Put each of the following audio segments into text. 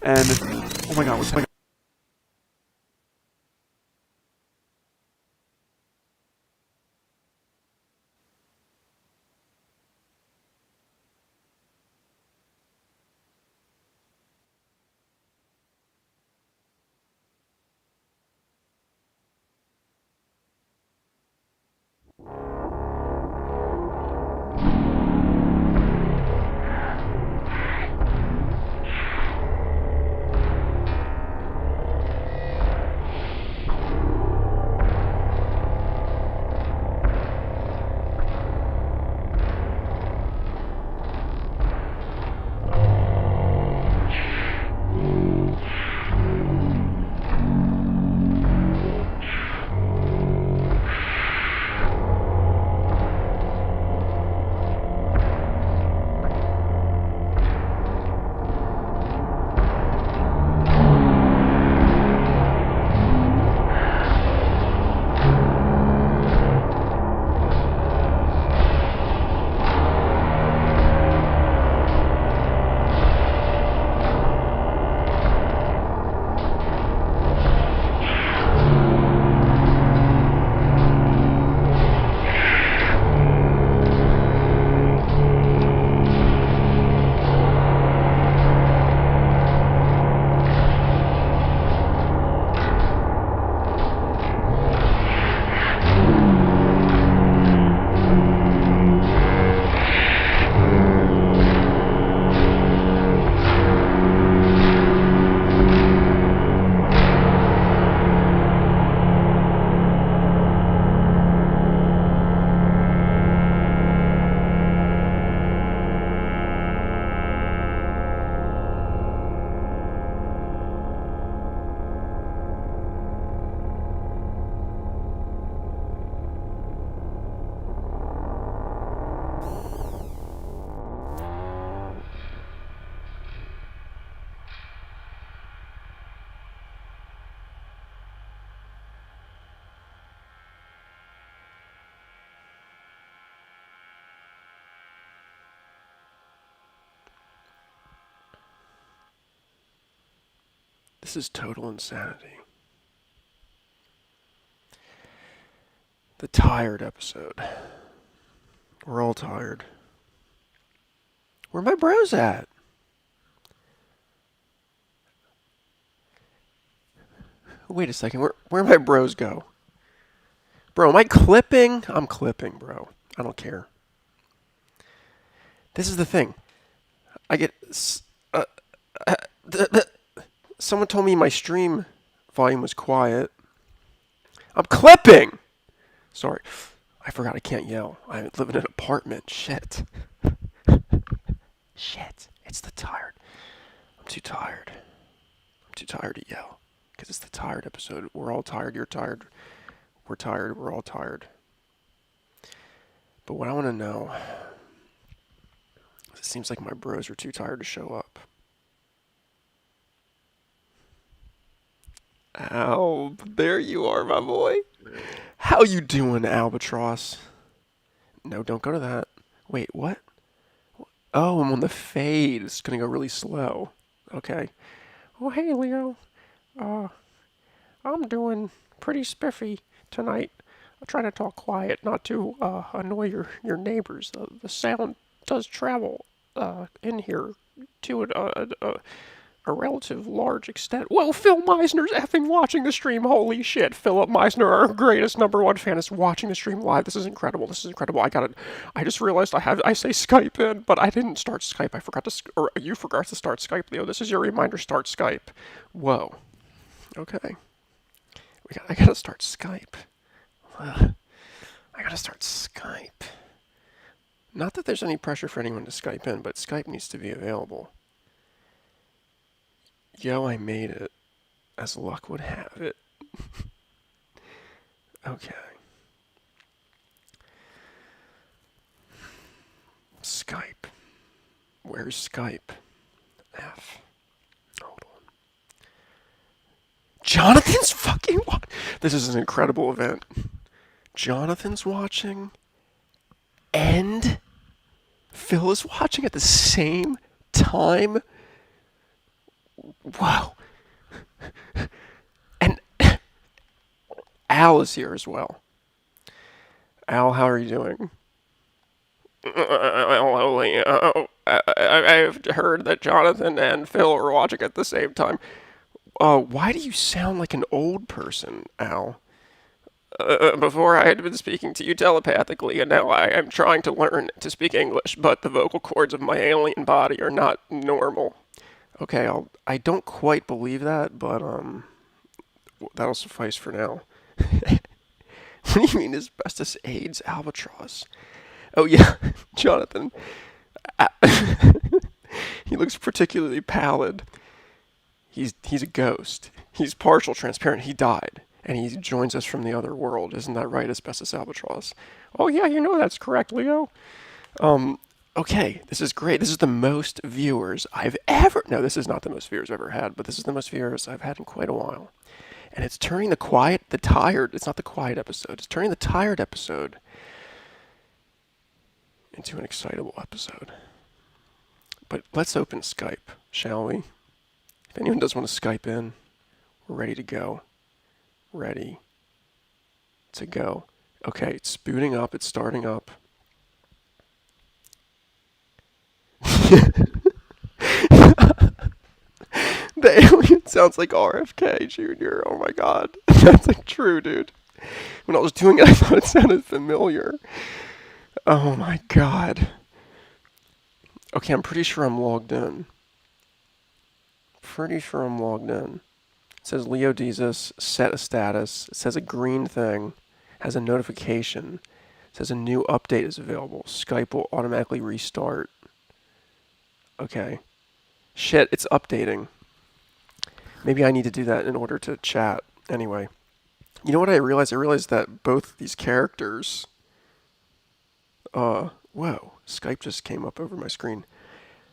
And oh my god, what's my god? This is total insanity. The tired episode. We're all tired. Where my bros at? Wait a second. Where my bros go? Bro, am I clipping? I'm clipping, bro. I don't care. This is the thing. I get. Uh, uh, someone told me my stream volume was quiet. I'm clipping! Sorry. I forgot I can't yell. I live in an apartment. Shit. Shit. It's the tired. I'm too tired. I'm too tired to yell. Because it's the tired episode. We're all tired. You're tired. We're tired. We're all tired. But what I want to know. It seems like my bros are too tired to show up. Ow, there you are, my boy. How you doing, Albatross? No, don't go to that. Wait, what? Oh, I'm on the fade. It's gonna go really slow. Okay. Oh, hey, Leo. Uh, I'm doing pretty spiffy tonight. I try to talk quiet, not to annoy your neighbors. The sound does travel in here to a relative large extent. Well, Phil Meisner's effing watching the stream. Holy shit. Philip Meisner, our greatest #1 fan, is watching the stream live. This is incredible. This is incredible. I just realized I say Skype in, but I didn't start Skype. Or you forgot to start Skype, Leo. This is your reminder, start Skype. Whoa. Okay. I gotta start Skype. I gotta start Skype. Not that there's any pressure for anyone to Skype in, but Skype needs to be available. Yo, I made it. As luck would have it. Okay. Skype. Where's Skype? F. Hold on. Jonathan's fucking watching. This is an incredible event. Jonathan's watching. And Phil is watching at the same time. Wow. And Al is here as well. Al, how are you doing? I've heard that Jonathan and Phil are watching at the same time. Why do you sound like an old person, Al? Before I had been speaking to you telepathically, and now I am trying to learn to speak English, but the vocal cords of my alien body are not normal. Okay, I don't quite believe that, but that'll suffice for now. What do you mean asbestos AIDS albatross? Oh yeah, Jonathan. He looks particularly pallid. He's a ghost. He's partial transparent. He died, and he joins us from the other world. Isn't that right, asbestos albatross? Oh yeah, you know that's correct, Leo. Um, okay, this is great. This is the most viewers I've ever. No, this is not the most viewers I've ever had, but this is the most viewers I've had in quite a while. And it's turning the tired. It's not the quiet episode. It's turning the tired episode into an excitable episode. But let's open Skype, shall we? If anyone does want to Skype in, we're ready to go. Ready to go. Okay, it's booting up. It's starting up. The alien sounds like RFK Jr. Oh my god. That's like true, dude. When I was doing it, I thought it sounded familiar. Oh my god. Okay, I'm pretty sure I'm logged in. Pretty sure I'm logged in. It says Leo Jesus, set a status. It says a green thing, has a notification. It says a new update is available. Skype will automatically restart. Okay. Shit, it's updating. Maybe I need to do that in order to chat. Anyway. You know what I realized? I realized that both these characters... whoa. Skype just came up over my screen.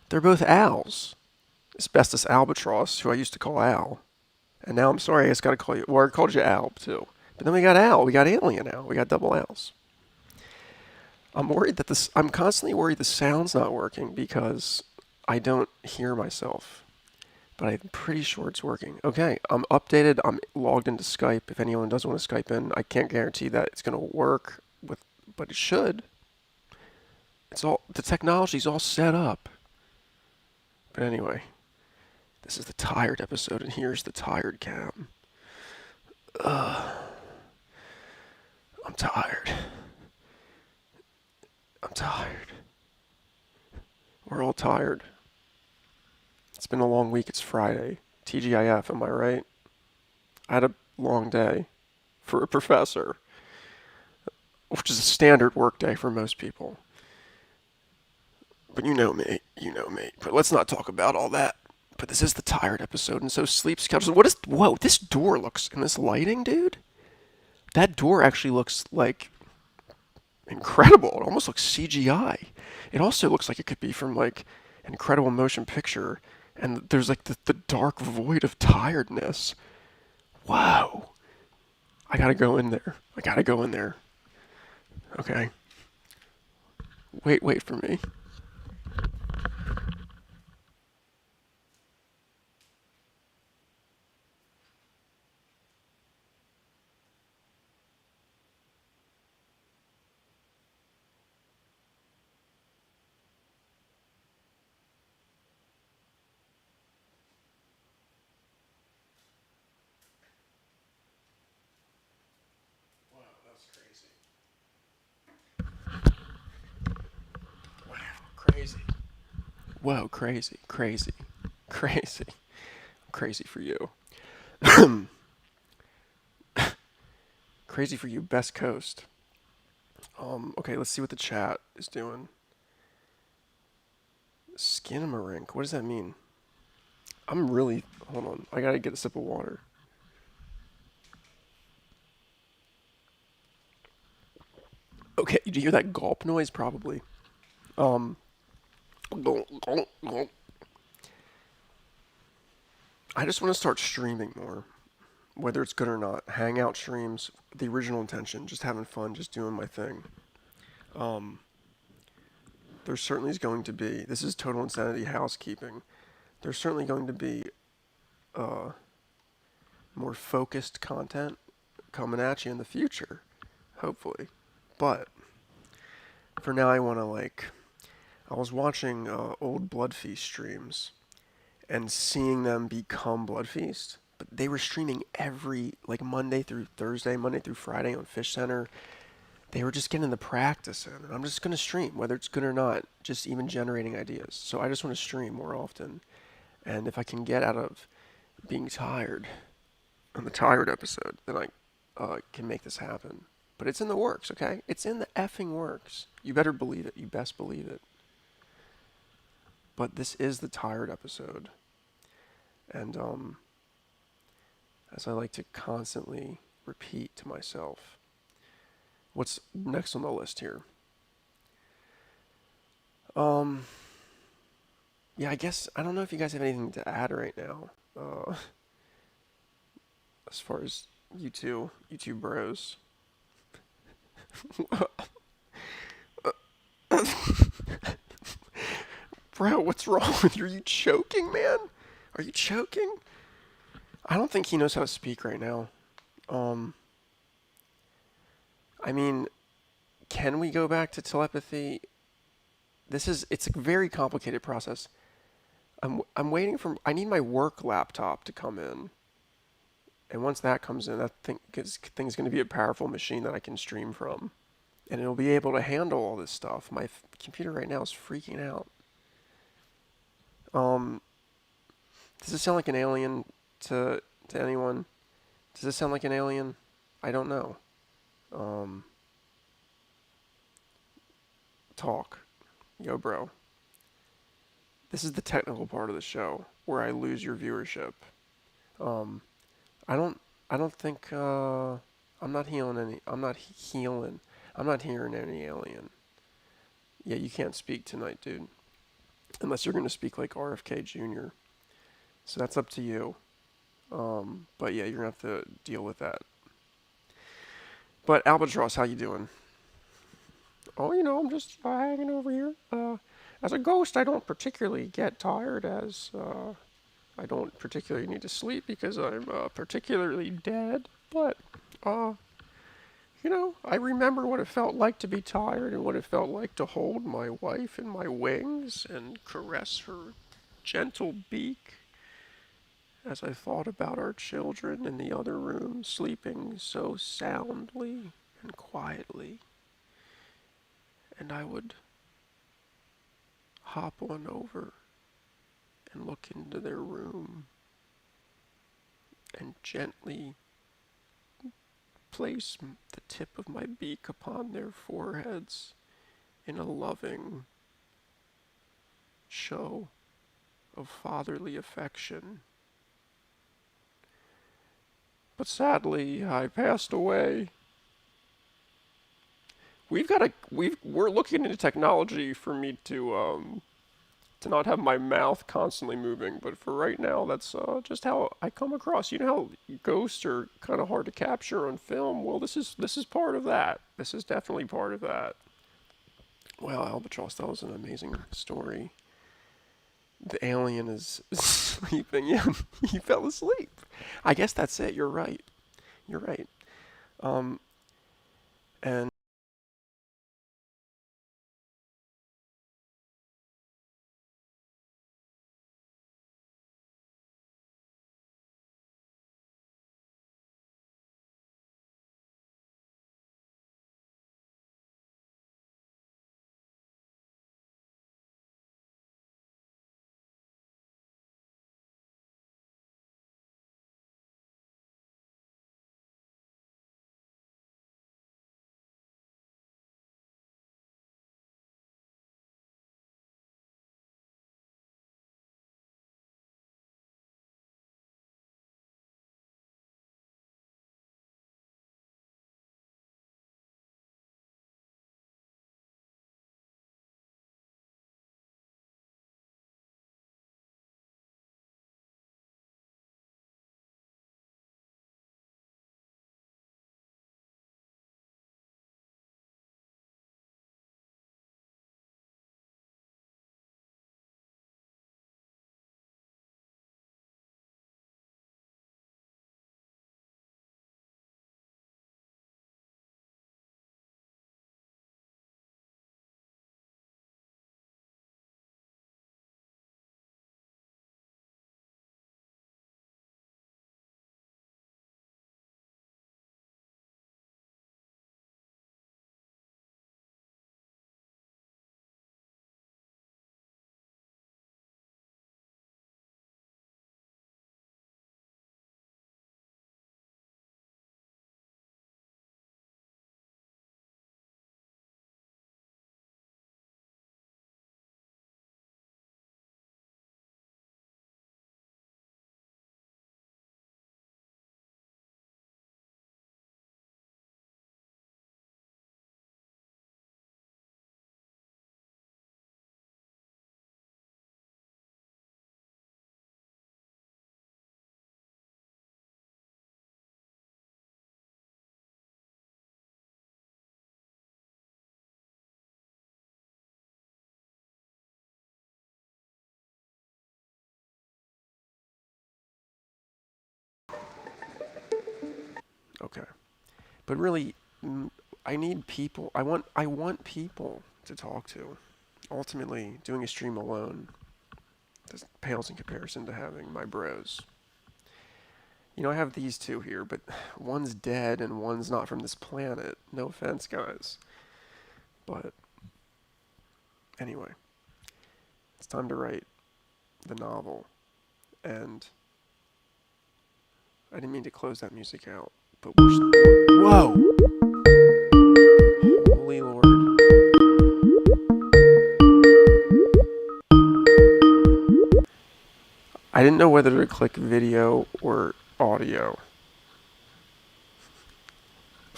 They're both Al's. Asbestos Albatross, who I used to call Al. And now I'm sorry, I just gotta call you... Well, I called you Al, too. But then we got Al. We got Alien Al. We got double Al's. I'm worried that this... I'm constantly worried the sound's not working because I don't hear myself. But I'm pretty sure it's working. Okay, I'm updated. I'm logged into Skype. If anyone does want to Skype in, I can't guarantee that it's going to work, but it should. The technology's all set up. But anyway, this is the tired episode, and here's the tired cam. I'm tired. I'm tired. We're all tired. It's been a long week. It's Friday. TGIF, am I right? I had a long day for a professor, which is a standard work day for most people. But you know me. But let's not talk about all that. But this is the tired episode, and so sleep schedules. Whoa, this door looks, and this lighting, dude? That door actually looks like incredible. It almost looks CGI. It also looks like it could be from like an incredible motion picture. And there's like the dark void of tiredness. Wow. I gotta go in there. Okay. Wait for me. Wow, that's crazy. Wow, crazy. Whoa, crazy. Crazy for you. Crazy for you, best coast. Okay, let's see what the chat is doing. Skinamarink, what does that mean? Hold on, I gotta get a sip of water. Okay, did you hear that gulp noise? Probably. Um, I just want to start streaming more, whether it's good or not. Hangout streams, the original intention, just having fun, just doing my thing. Um, there certainly is going to be, this is total insanity housekeeping. There's certainly going to be uh, more focused content coming at you in the future, hopefully. But for now, I want to I was watching old Blood Feast streams and seeing them become Blood Feast. But they were streaming every, like Monday through Thursday, Monday through Friday on Fish Center. They were just getting the practice in. And I'm just going to stream, whether it's good or not, just even generating ideas. So I just want to stream more often. And if I can get out of being tired on the tired episode, then I can make this happen. But it's in the works, okay? It's in the effing works. You better believe it. You best believe it. But this is the tired episode. And as I like to constantly repeat to myself, what's next on the list here? Um, yeah, I guess I don't know if you guys have anything to add right now. As far as you two bros. Bro, what's wrong with you? Are you choking, man? Are you choking? I don't think he knows how to speak right now. Um, I mean, can we go back to telepathy? It's a very complicated process. I'm waiting for, I need my work laptop to come in. And once that comes in, that thing's going to be a powerful machine that I can stream from. And it'll be able to handle all this stuff. My computer right now is freaking out. Um, does this sound like an alien to anyone? Does this sound like an alien? I don't know. Um, talk. Yo, bro. This is the technical part of the show where I lose your viewership. Um, I don't. I don't think. I'm not healing any. I'm not healing. I'm not hearing any alien. Yeah, you can't speak tonight, dude. Unless you're gonna speak like RFK Jr. So that's up to you. But yeah, you're gonna have to deal with that. But Albatross, how you doing? Oh, I'm just hanging over here. As a ghost, I don't particularly get tired as I don't particularly need to sleep because I'm particularly dead. But, uh, I remember what it felt like to be tired and what it felt like to hold my wife in my wings and caress her gentle beak as I thought about our children in the other room sleeping so soundly and quietly. And I would hop on over and look into their room and gently place the tip of my beak upon their foreheads in a loving show of fatherly affection. But sadly, I passed away. We're looking into technology for me to not have my mouth constantly moving. But for right now, that's just how I come across. You know how ghosts are kind of hard to capture on film. Well, this is part of that. This is definitely part of that. Wow, Albatross, that was an amazing story. The alien is sleeping. Yeah, he fell asleep. I guess that's it. You're right. You're right. Um, and Okay. But really, I need people. I want people to talk to. Ultimately, doing a stream alone just pales in comparison to having my bros. I have these two here, but one's dead and one's not from this planet. No offense, guys. But anyway, it's time to write the novel. And I didn't mean to close that music out, but whoa! Holy Lord. I didn't know whether to click video or audio.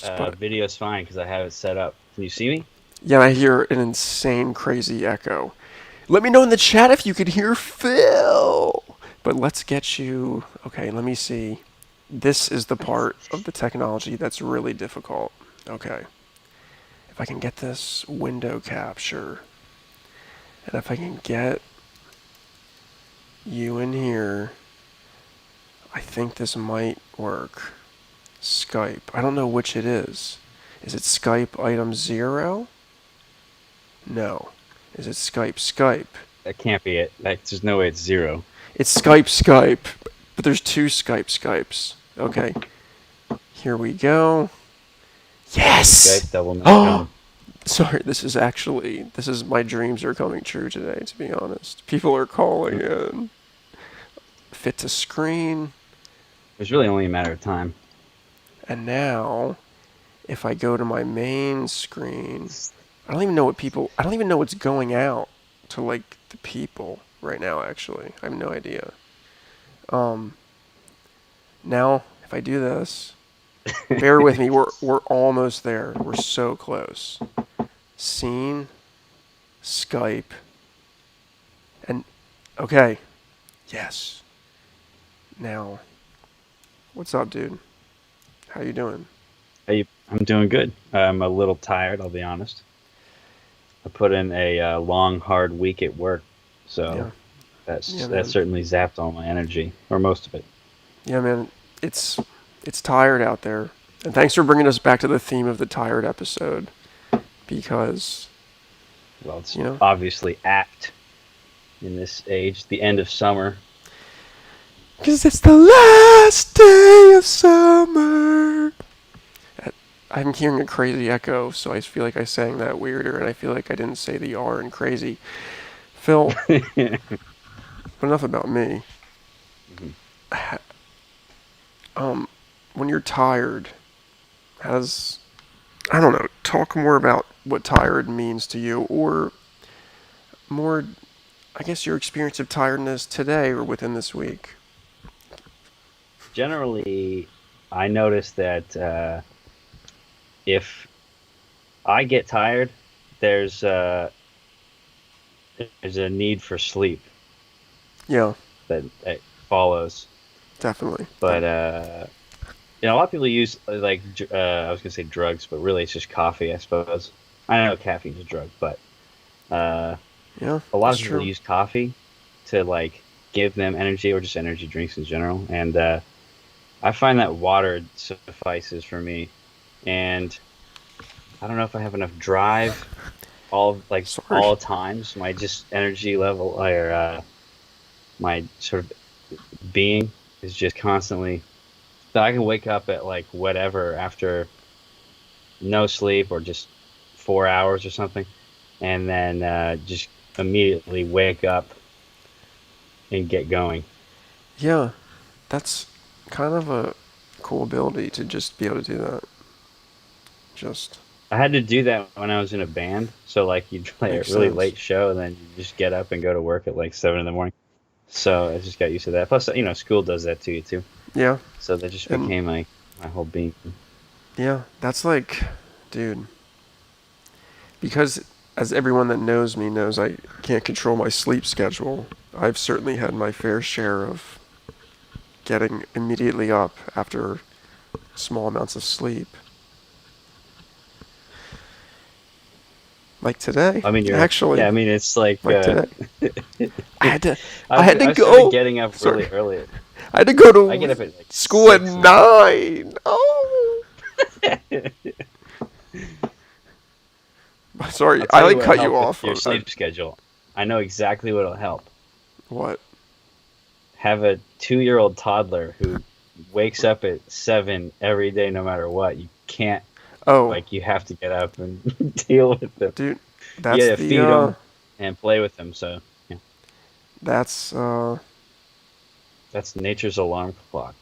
But Video's fine because I have it set up. Can you see me? yeah, I hear an insane, crazy echo. Let me know in the chat if you could hear Phil. But let's get you. Okay, let me see. This is the part of the technology that's really difficult. Okay. If I can get this window capture, and if I can get you in here, I think this might work. Skype. I don't know which it is. Is it Skype item 0? No. Is it Skype Skype? That can't be it. There's no way it's 0. It's Skype Skype, but there's two Skype Skypes. Okay. Here we go. Yes! Skype double Oh! no. Sorry, this is my dreams are coming true today, to be honest. People are calling in. Fit to screen. It's really only a matter of time. And now, if I go to my main screen, I don't even know what's going out to, like, the people right now, actually. I have no idea. Now, if I do this, bear with me, we're almost there. We're so close. Scene, Skype, and, okay, yes. Now, what's up, dude? How you doing? I'm doing good. I'm a little tired, I'll be honest. I put in a long, hard week at work, so Yeah, that's yeah, that man. certainly zapped all my energy, or most of it. Yeah, man. It's tired out there, and thanks for bringing us back to the theme of the tired episode, because Well, it's you know, obviously apt in this age, the end of summer. because it's the last day of summer. I'm hearing a crazy echo, so I feel like I sang that weirder, and I feel like I didn't say the R in crazy. Phil, but enough about me. Mhm. When you're tired, has I don't know, talk more about what tired means to you, or more, I guess, your experience of tiredness today or within this week. Generally, I notice that if I get tired, there's uh, there's a need for sleep Yeah, that follows. definitely. But a lot of people use I was gonna say drugs, but really it's just coffee, I suppose. I know caffeine's a drug, but uh, Yeah, a lot that's of people true. use coffee to like give them energy, or just energy drinks in general. And I find that water suffices for me. And I don't know if I have enough drive Sorry. all times. My just energy level, or my sort of being is just constantly. So I can wake up at like whatever after no sleep, or just 4 hours or something, and then just immediately wake up and get going. Yeah, that's kind of a cool ability to just be able to do that. Just I had to do that when I was in a band. So like you'd play a makes really sense. late show, and then you just get up and go to work at like 7 in the morning. So I just got used to that. Plus, school does that to you too. Yeah, So that just and became my whole being. yeah, that's like, dude, because as everyone that knows me knows, I can't control my sleep schedule. I've certainly had my fair share of getting immediately up after small amounts of sleep. Like today, I mean, yeah. actually. I mean, it's like Like today. I had to I had to I started go. getting up Sorry. really early. I had to go I get to up at like school at 6 in the morning. 9. Oh. Sorry, I'll I tell you like what'll cut you help off. with your sleep schedule. I know exactly what'll help. What? Have a 2-year-old toddler who wakes up at 7 every day, no matter what. You can't, Oh, like, you have to get up and deal with them. dude, You that's gotta the feed them and play with them. So, yeah, that's that's nature's alarm clock.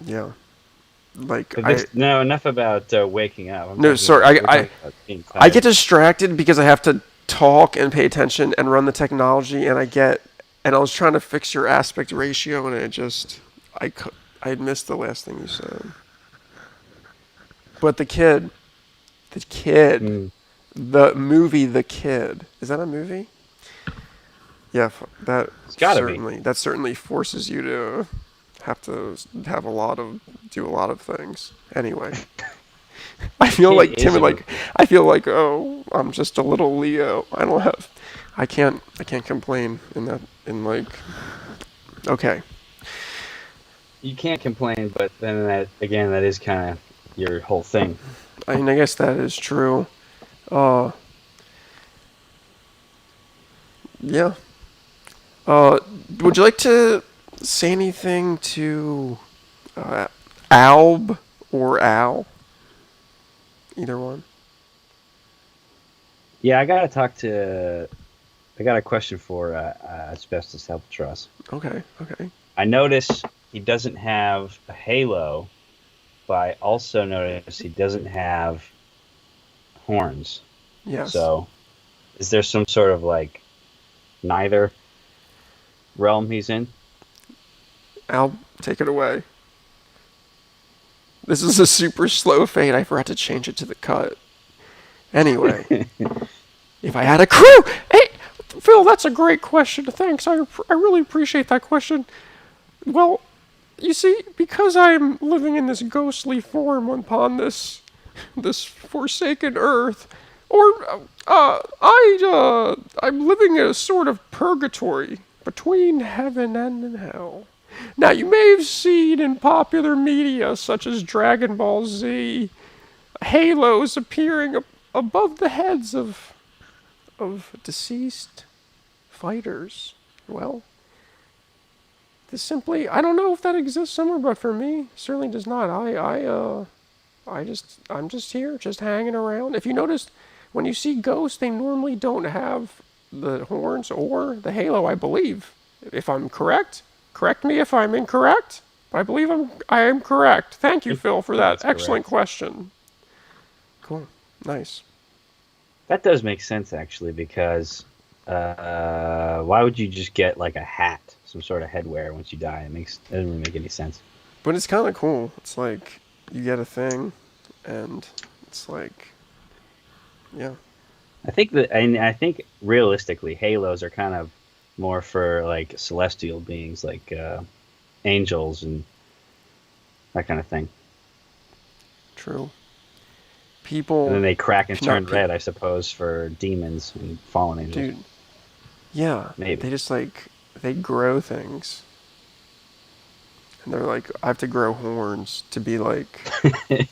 yeah. Like But this, no, enough about waking up. no, sorry, We're talking about being I get tired. distracted because I have to talk and pay attention and run the technology, and I was trying to fix your aspect ratio, and I missed the last thing you said. But the kid, Mm, the movie, The Kid, is that a movie? Yeah, it's gotta be. that certainly forces you to have to have do a lot of things. Anyway, I feel Kid like is timid. a Like movie. I feel like I'm just a little Leo. I can't complain in that in like. Okay, You can't complain, but then that again, that is kind of your whole thing. I mean I guess that is true. Uh, yeah. Uh, would you like to say anything to uh, Alb or Al? Either one. Yeah, I gotta talk to. I got a question for Asbestos Albatross. Okay. Okay. I notice he doesn't have a halo, but I also notice he doesn't have horns. Yes. So, is there some sort of like neither realm he's in? Al, take it away. This is a super slow fade. I forgot to change it to the cut. Anyway, if I had a crew, hey, Phil, that's a great question. Thanks. I really appreciate that question. Well, you see, because I'm living in this ghostly form upon this forsaken earth, or I'm living in a sort of purgatory between heaven and hell. Now, you may have seen in popular media such as Dragon Ball Z, halos appearing above the heads of deceased fighters. Well, this simply, I don't know if that exists somewhere, but for me, certainly does not. I'm just here, just hanging around. If you notice, when you see ghosts, they normally don't have the horns or the halo, I believe. If I'm correct, correct me if I'm incorrect. But I am correct. Thank you, I Phil, for think that that's excellent correct. question. Cool, nice. That does make sense actually, because why would you just get like a hat, some sort of headwear once you die? It doesn't really make any sense. But it's kind of cool. It's like you get a thing, and it's like, yeah, I think realistically, halos are kind of more for like celestial beings, like angels and that kind of thing. true. And People, then they crack and not turn red, I suppose, for demons and fallen angels. dude. Yeah, Maybe. they just like they grow things, and they're like, I have to grow horns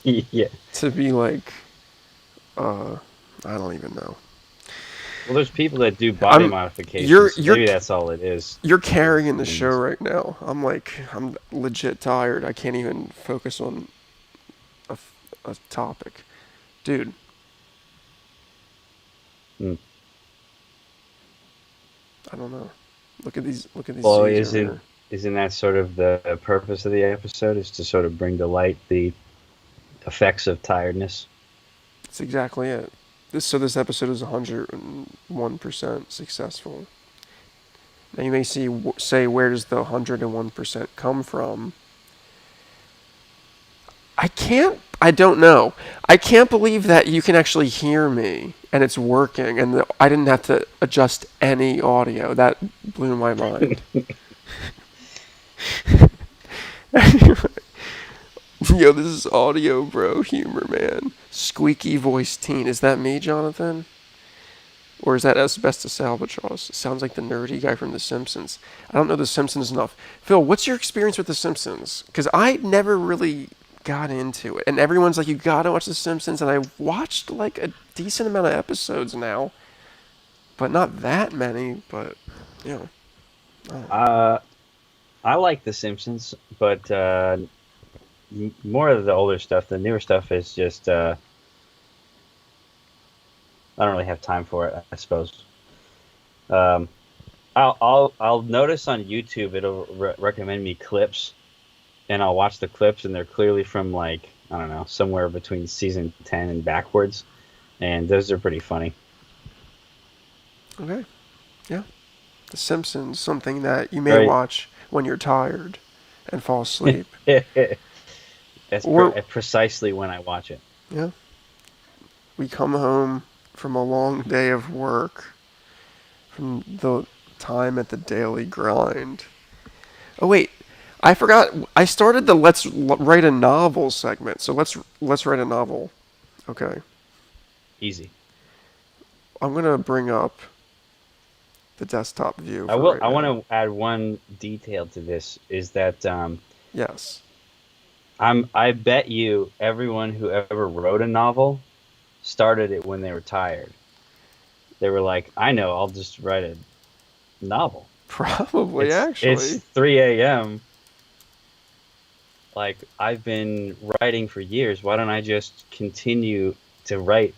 Yeah. to be like, uh, I don't even know. Well, there's people that do body I'm, modifications. So you're maybe that's all it is. you're carrying the show Demons. right now. I'm legit tired. I can't even focus on a topic, dude. Hmm. I don't know. Look at these Well, Z's over here. isn't that sort of the purpose of the episode? Is to sort of bring to light the effects of tiredness? That's exactly it. This episode is 101% successful. Now you may say, where does the 101% come from? I don't know. I can't believe that you can actually hear me and it's working, and I didn't have to adjust any audio. That blew my mind. Yo, this is audio bro humor, man. Squeaky voice teen. Is that me, Jonathan? Or is that Asbestos Albatross? It sounds like the nerdy guy from The Simpsons. I don't know The Simpsons enough. Phil, what's your experience with The Simpsons? Because I never really got into it. And everyone's like, you gotta watch The Simpsons. And I watched like a decent amount of episodes now, but not that many. But, you know, I don't know. Uh, I like The Simpsons, but more of the older stuff. The newer stuff is just I don't really have time for it, I suppose. Um, I'll notice on YouTube it'll recommend me clips, and I'll watch the clips, and they're clearly from like I don't know somewhere between season 10 and backwards, and those are pretty funny. Okay. Yeah. The Simpsons, something that you may Right. watch when you're tired and fall asleep. That's Or, precisely when I watch it. yeah, we come home from a long day of work, from the time at the daily grind. Oh wait, I forgot. I started the write a novel segment. So let's write a novel. Okay, Easy. I'm gonna bring up the desktop view I for will. right I want now. to add one detail to this is that Yes. I bet you everyone who ever wrote a novel started it when they were tired. They were like, I know, I'll just write a novel. Probably It's actually. 3 a.m. Like I've been writing for years. Why don't I just continue to write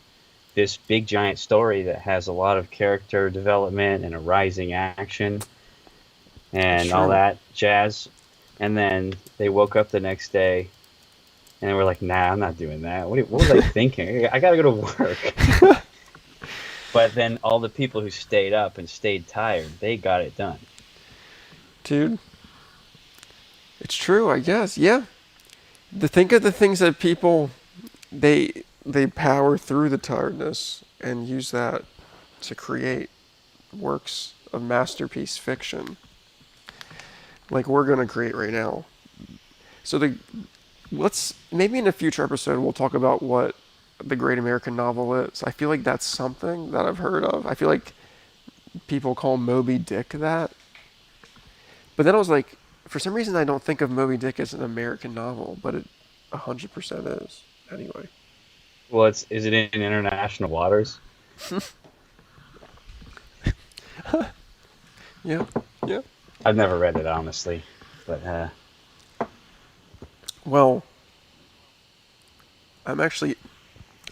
this big giant story that has a lot of character development and a rising action It's and all true. that jazz? And then they woke up the next day and they were like, "Nah, I'm not doing that. What was I thinking? I gotta go to work." But then all the people who stayed up and stayed tired, they got it done. Dude, it's true. I guess. Yeah. Think of the things that people they power through the tiredness and use that to create works of masterpiece fiction like we're going to create right now. So the let's maybe in a future episode we'll talk about what the great American novel is. I feel like that's something that I've heard of. I feel like people call Moby Dick that. But then I was like, for some reason I don't think of Moby Dick as an American novel, but it 100% is. Anyway. Well, it's is it in international waters? Yeah. Yeah. I've never read it honestly, but Well,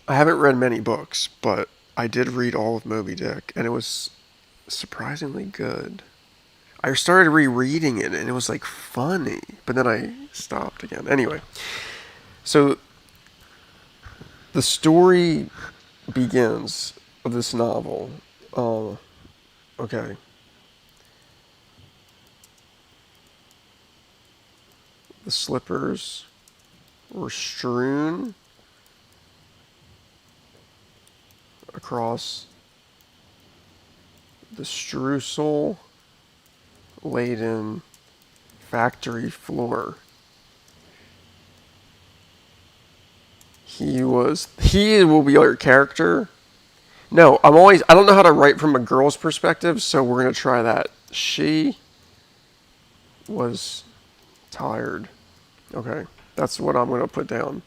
I haven't read many books, but I did read all of Moby Dick, and it was surprisingly good. I started rereading it, and it was like funny, but then I stopped again. Anyway, so the story begins of this novel. Uh, okay, the slippers were strewn across the streusel laden factory floor. He will be our character. No, I don't know how to write from a girl's perspective, so we're going to try that. She was tired. Okay, that's what I'm going to put down.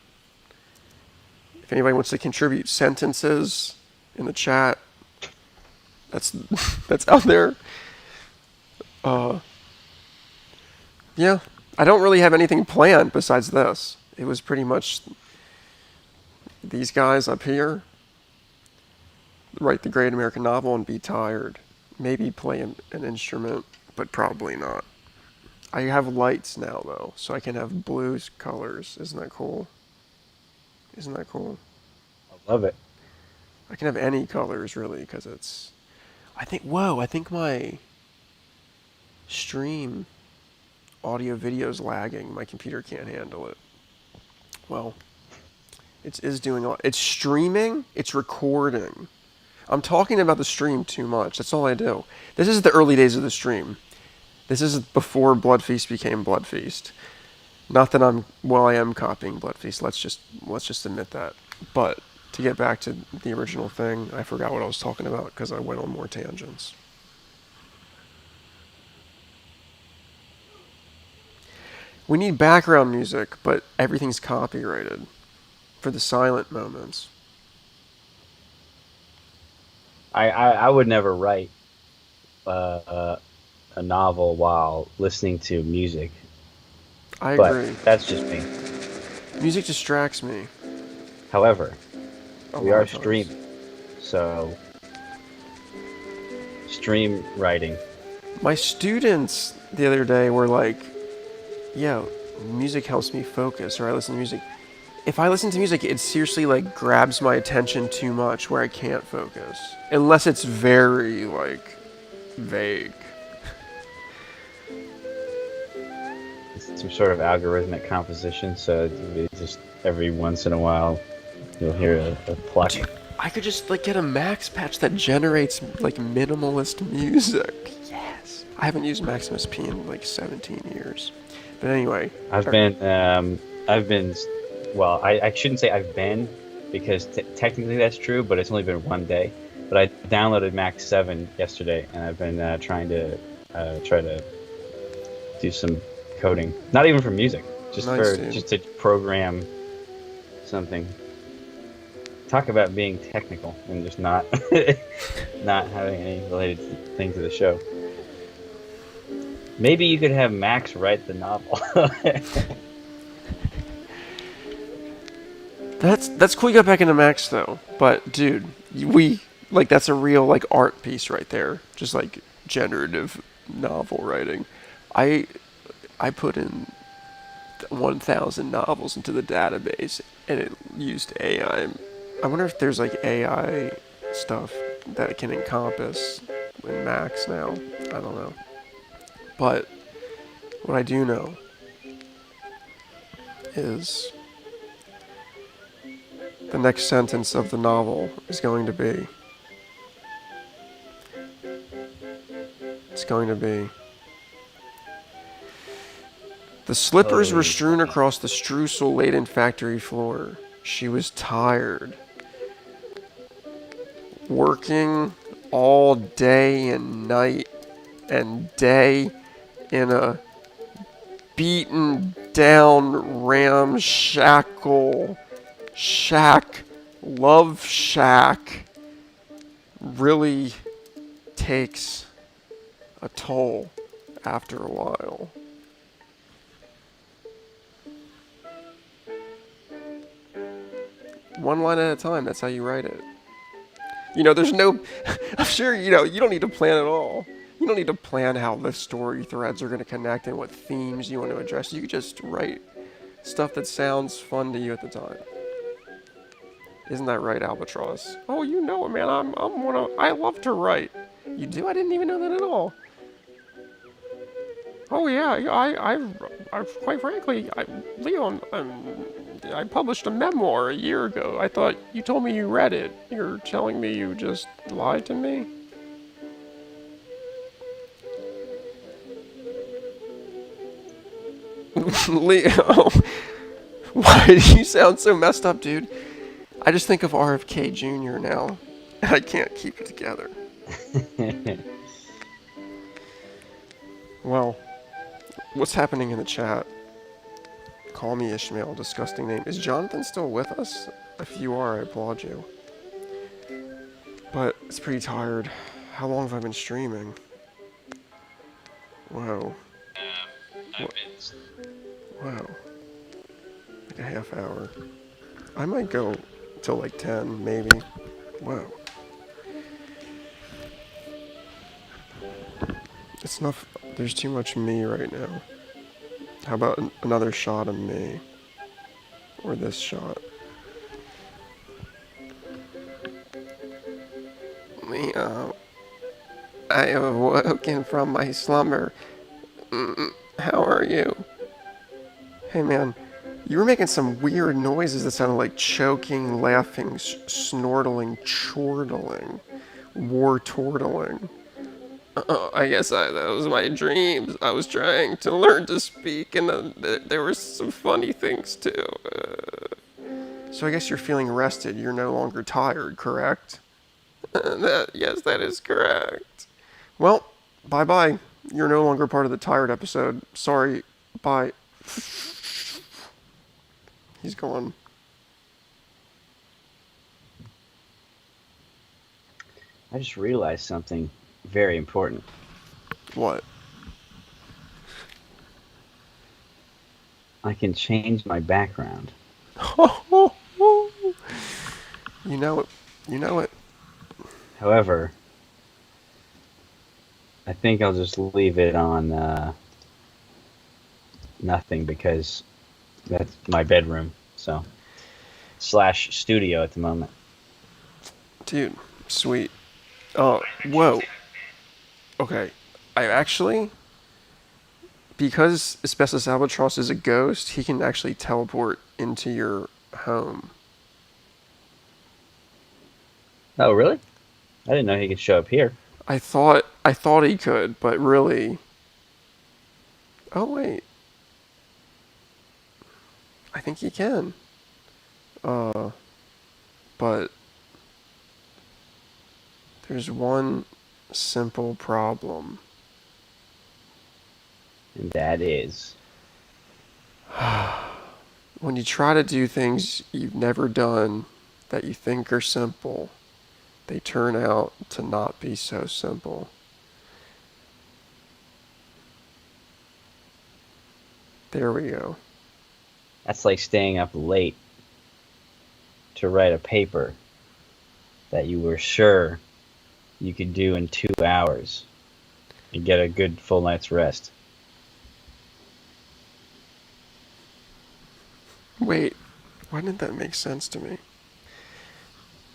If anybody wants to contribute sentences in the chat, that's that's out there. Uh, yeah, I don't really have anything planned besides this. It was pretty much these guys up here write the great American novel and be tired. Maybe play an instrument, but probably not. I have lights now though, so I can have blue colors. Isn't that cool? Isn't that cool? I love it. I can have any colors really because it's. I think. Whoa! I think my stream audio video is lagging. My computer can't handle it. Well, it is doing all. It's streaming. It's recording. I'm talking about the stream too much. That's all I do. This is the early days of the stream. This is before Blood Feast became Blood Feast. Not that I am copying Blood Feast. Let's just admit that. But to get back to the original thing, I forgot what I was talking about because I went on more tangents. We need background music, but everything's copyrighted for the silent moments. I would never write uh, a novel while listening to music, I but agree. that's just me. Music distracts me However, a we lot are of times. streaming, so stream writing. My students the other day were like, "Yo, music helps me focus," or I listen to music. If I listen to music, it seriously like grabs my attention too much where I can't focus. Unless it's very like vague. Some sort of algorithmic composition, so it just every once in a while you'll hear a pluck. Dude, I could just like get a Max patch that generates like minimalist music. Yes. I haven't used Maximus P in like 17 years. But anyway, I've been, well, I shouldn't say I've been, because technically that's true, but it's only been one day. But I downloaded Max 7 yesterday, and I've been try to do some coding. Not even for music, nice dude. just to program something. Talk about being technical and just not not having any related thing to the show. Maybe you could have Max write the novel. That's cool you got back into Max though. But dude, we like that's a real like art piece right there. Just like generative novel writing. I I put in 1,000 novels into the database and it used AI. I wonder if there's like AI stuff that it can encompass in Max now. I don't know. But what I do know is the next sentence of the novel is going to be. It's going to be. The slippers were strewn across the streusel laden factory floor. She was tired. Working all day and night and day in a beaten down ramshackle shack, love shack, really takes a toll after a while. One line at a time, that's how you write it. You know, there's no. I'm sure, you know, you don't need to plan at all. You don't need to plan how the story threads are going to connect and what themes you want to address. You just write stuff that sounds fun to you at the time. Isn't that right, Albatross? Oh, you know it, man. I'm one of. I love to write. You do? I didn't even know that at all. Oh yeah, I quite frankly, Leon, I published a memoir a year ago. I thought you told me you read it. You're telling me you just lied to me? Leo, why do you sound so messed up, dude? I just think of RFK Jr. now, and I can't keep it together. Well, what's happening in the chat? Call me Ishmael, disgusting name. Is Jonathan still with us? If you are, I applaud you. But it's pretty tired. How long have I been streaming? Whoa. Wow. Like a half hour. I might go till like 10, maybe. Whoa. It's not. There's too much me right now. How about another shot of me? Or this shot? Leo, I have awoken from my slumber. How are you? Hey man, you were making some weird noises that sounded like choking, laughing, snortling, chortling, war-tortling. I guess that was my dreams. I was trying to learn to speak, and there were some funny things too. So I guess you're feeling rested. You're no longer tired, correct? Yes, that is correct. Well, bye-bye. You're no longer part of the tired episode. Sorry. Bye. He's gone. I just realized something very important. What? I can change my background. You know it. You know it. However, I think I'll just leave it on nothing because that's my bedroom. So slash studio at the moment. Dude, sweet. Oh, whoa. Okay. I actually, because Asbestos Albatross is a ghost, he can actually teleport into your home. Oh, really? I didn't know he could show up here. I thought he could, but really. Oh wait, I think he can. Uh, but there's one simple problem. And that is. When you try to do things you've never done that you think are simple, they turn out to not be so simple. There we go. That's like staying up late to write a paper that you were sure you could do in 2 hours and get a good full night's rest. Wait, why didn't that make sense to me?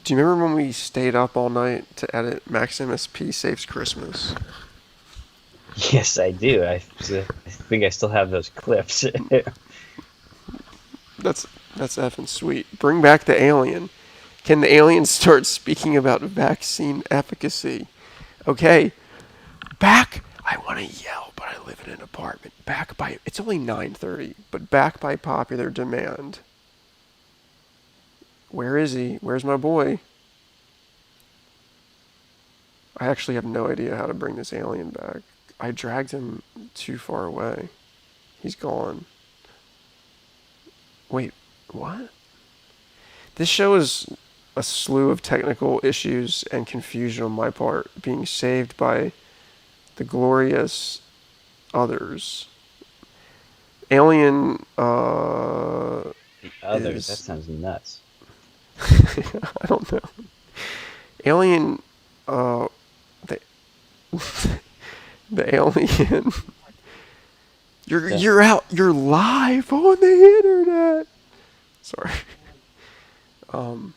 Do you remember when we stayed up all night to edit Maximus P. Saves Christmas? Yes, I do. I think I still have those clips. That's that's effing sweet. Bring back the alien. Can the aliens start speaking about vaccine efficacy? Okay, back. I want to yell, but I live in an apartment. Back by it's only 9:30, but back by popular demand. Where is he? Where's my boy? I actually have no idea how to bring this alien back. I dragged him too far away. He's gone. Wait, what? This show is a slew of technical issues and confusion on my part, being saved by the glorious others. Alien The others, that is sounds nuts. I don't know. Alien uh the the alien So, you're out you're live on the internet. Sorry. Um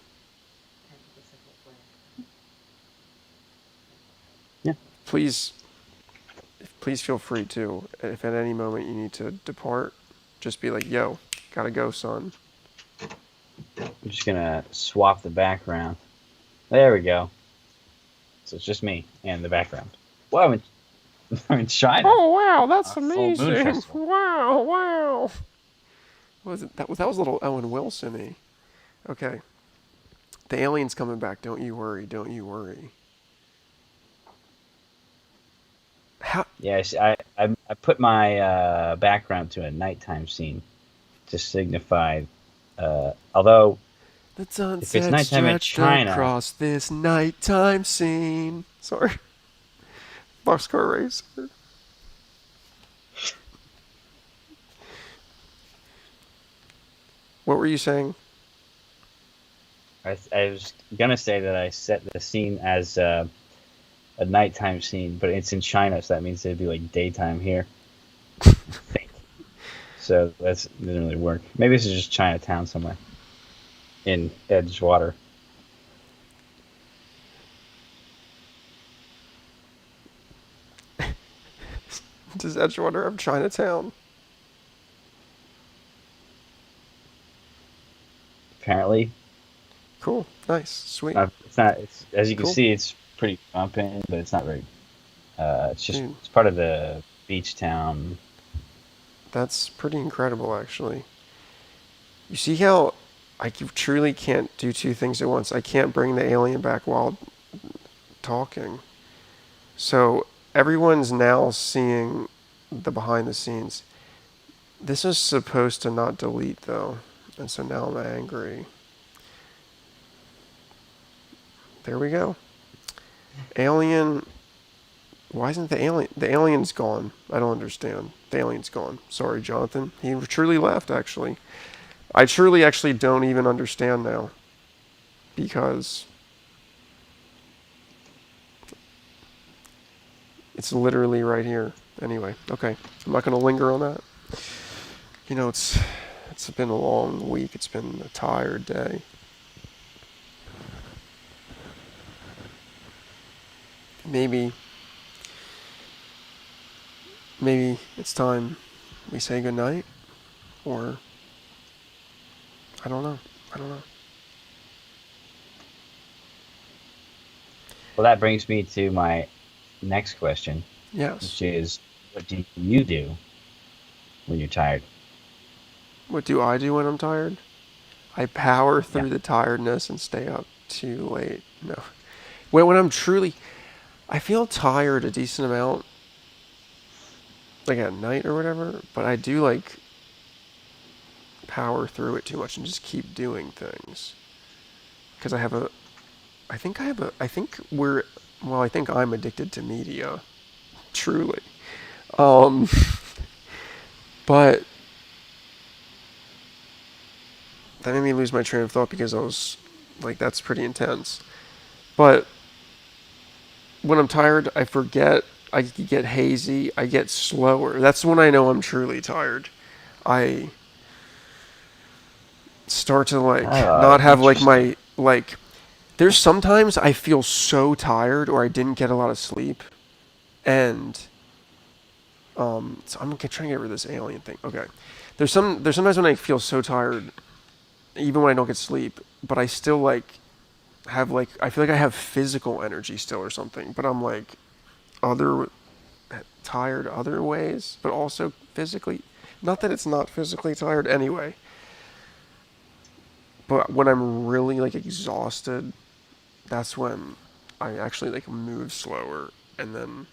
yeah, please please feel free to. If at any moment you need to depart, just be like, "Yo, gotta go, son." I'm just gonna swap the background. There we go. So it's just me and the background. Well, I'm in China. Oh wow, that's Full moon amazing! festival. Wow, wow. What was it? That was a little Owen Wilson-y. Okay, the alien's coming back. Don't you worry. Don't you worry. How? Yes, I put my background to a nighttime scene to signify. Although The if it's sunset nighttime in stretched China, across this nighttime scene. Sorry, Boxcar Racer. What were you saying? I was gonna say that I set the scene as a nighttime scene, but it's in China, so that means it'd be like daytime here. I think. So that doesn't really work. Maybe this is just Chinatown somewhere in Edgewater. Does Edgewater have Chinatown? Apparently, Cool. Nice. Sweet. it's not. It's as you can Cool. see, it's pretty bumping, but it's not very. It's just Dude, it's part of the beach town. that's pretty incredible, actually. You see how truly can't do two things at once? I can't bring the alien back while talking. So everyone's now seeing the behind the scenes. This is supposed to not delete though, and so now I'm angry. There we go. Alien. Why isn't the alien? The alien's gone. I don't understand. The alien's gone. Sorry, Jonathan. He truly left, actually. I truly actually don't even understand now. Because it's literally right here. Anyway, okay. I'm not going to linger on that. You know, it's been a long week. It's been a tired day. Maybe it's time we say goodnight, or I don't know. I don't know. Well, that brings me to my next question, Yes. which is, what do you do when you're tired? What do I do when I'm tired? I power Yeah. through the tiredness and stay up too late. No. When I'm truly, I feel tired a decent amount, like at night or whatever, but I do like power through it too much and just keep doing things. Because I think well, I think I'm addicted to media, truly. Um, but that made me lose my train of thought because I was like, that's pretty intense. But when I'm tired, I forget. I get hazy. I get slower. That's when I know I'm truly tired. I start to like Oh, not have like interesting. my like. There's sometimes I feel so tired or I didn't get a lot of sleep, and so I'm trying to get rid of this alien thing. Okay, there's sometimes when I feel so tired, even when I don't get sleep, but I still like have like I feel like I have physical energy still or something, but I'm like other tired other ways, but also physically. Not that it's not physically tired anyway, but when I'm really like exhausted, that's when I actually like move slower and then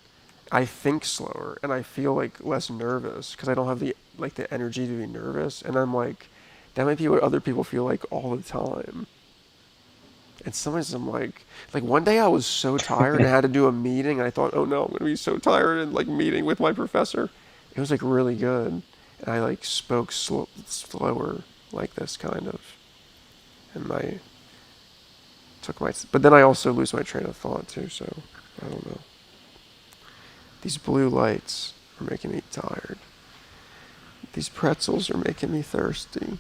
I think slower and I feel like less nervous because I don't have the energy to be nervous and I'm like that might be what other people feel like all the time. And sometimes I'm like one day I was so tired and I had to do a meeting and I thought, oh no, I'm gonna be so tired and like meeting with my professor. It was like really good, and I like spoke slower like this kind of, and I took my, but then I also lose my train of thought too. So I don't know. These blue lights are making me tired. These pretzels are making me thirsty.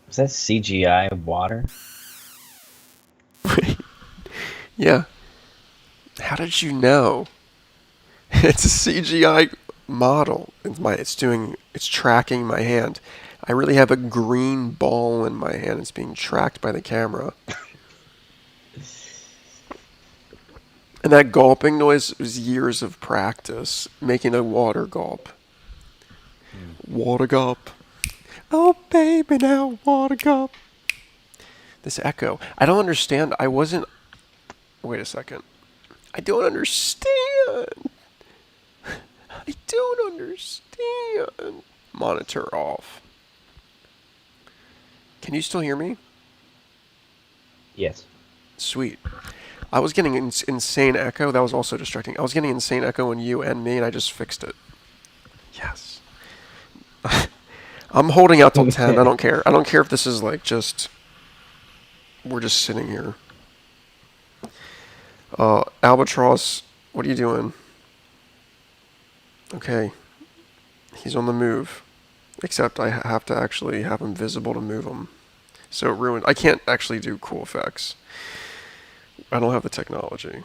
Is that CGI water? Yeah. How did you know? It's a CGI model. It's tracking my hand. I really have a green ball in my hand. It's being tracked by the camera. And that gulping noise was years of practice making a water gulp. Hmm. Water gulp. Oh baby now water gulp. This echo. I don't understand. I wasn't wait a second. I don't understand. I don't understand. Monitor off. Can you still hear me? Yes. Sweet. I was getting insane echo. That was also distracting. I was getting insane echo in you and me, and I just fixed it. Yes. I'm holding out till 10. I don't care. I don't care if this is like just. We're just sitting here. Albatross, what are you doing? Okay. He's on the move. Except I have to actually have him visible to move him. So it ruined. I can't actually do cool effects. I don't have the technology.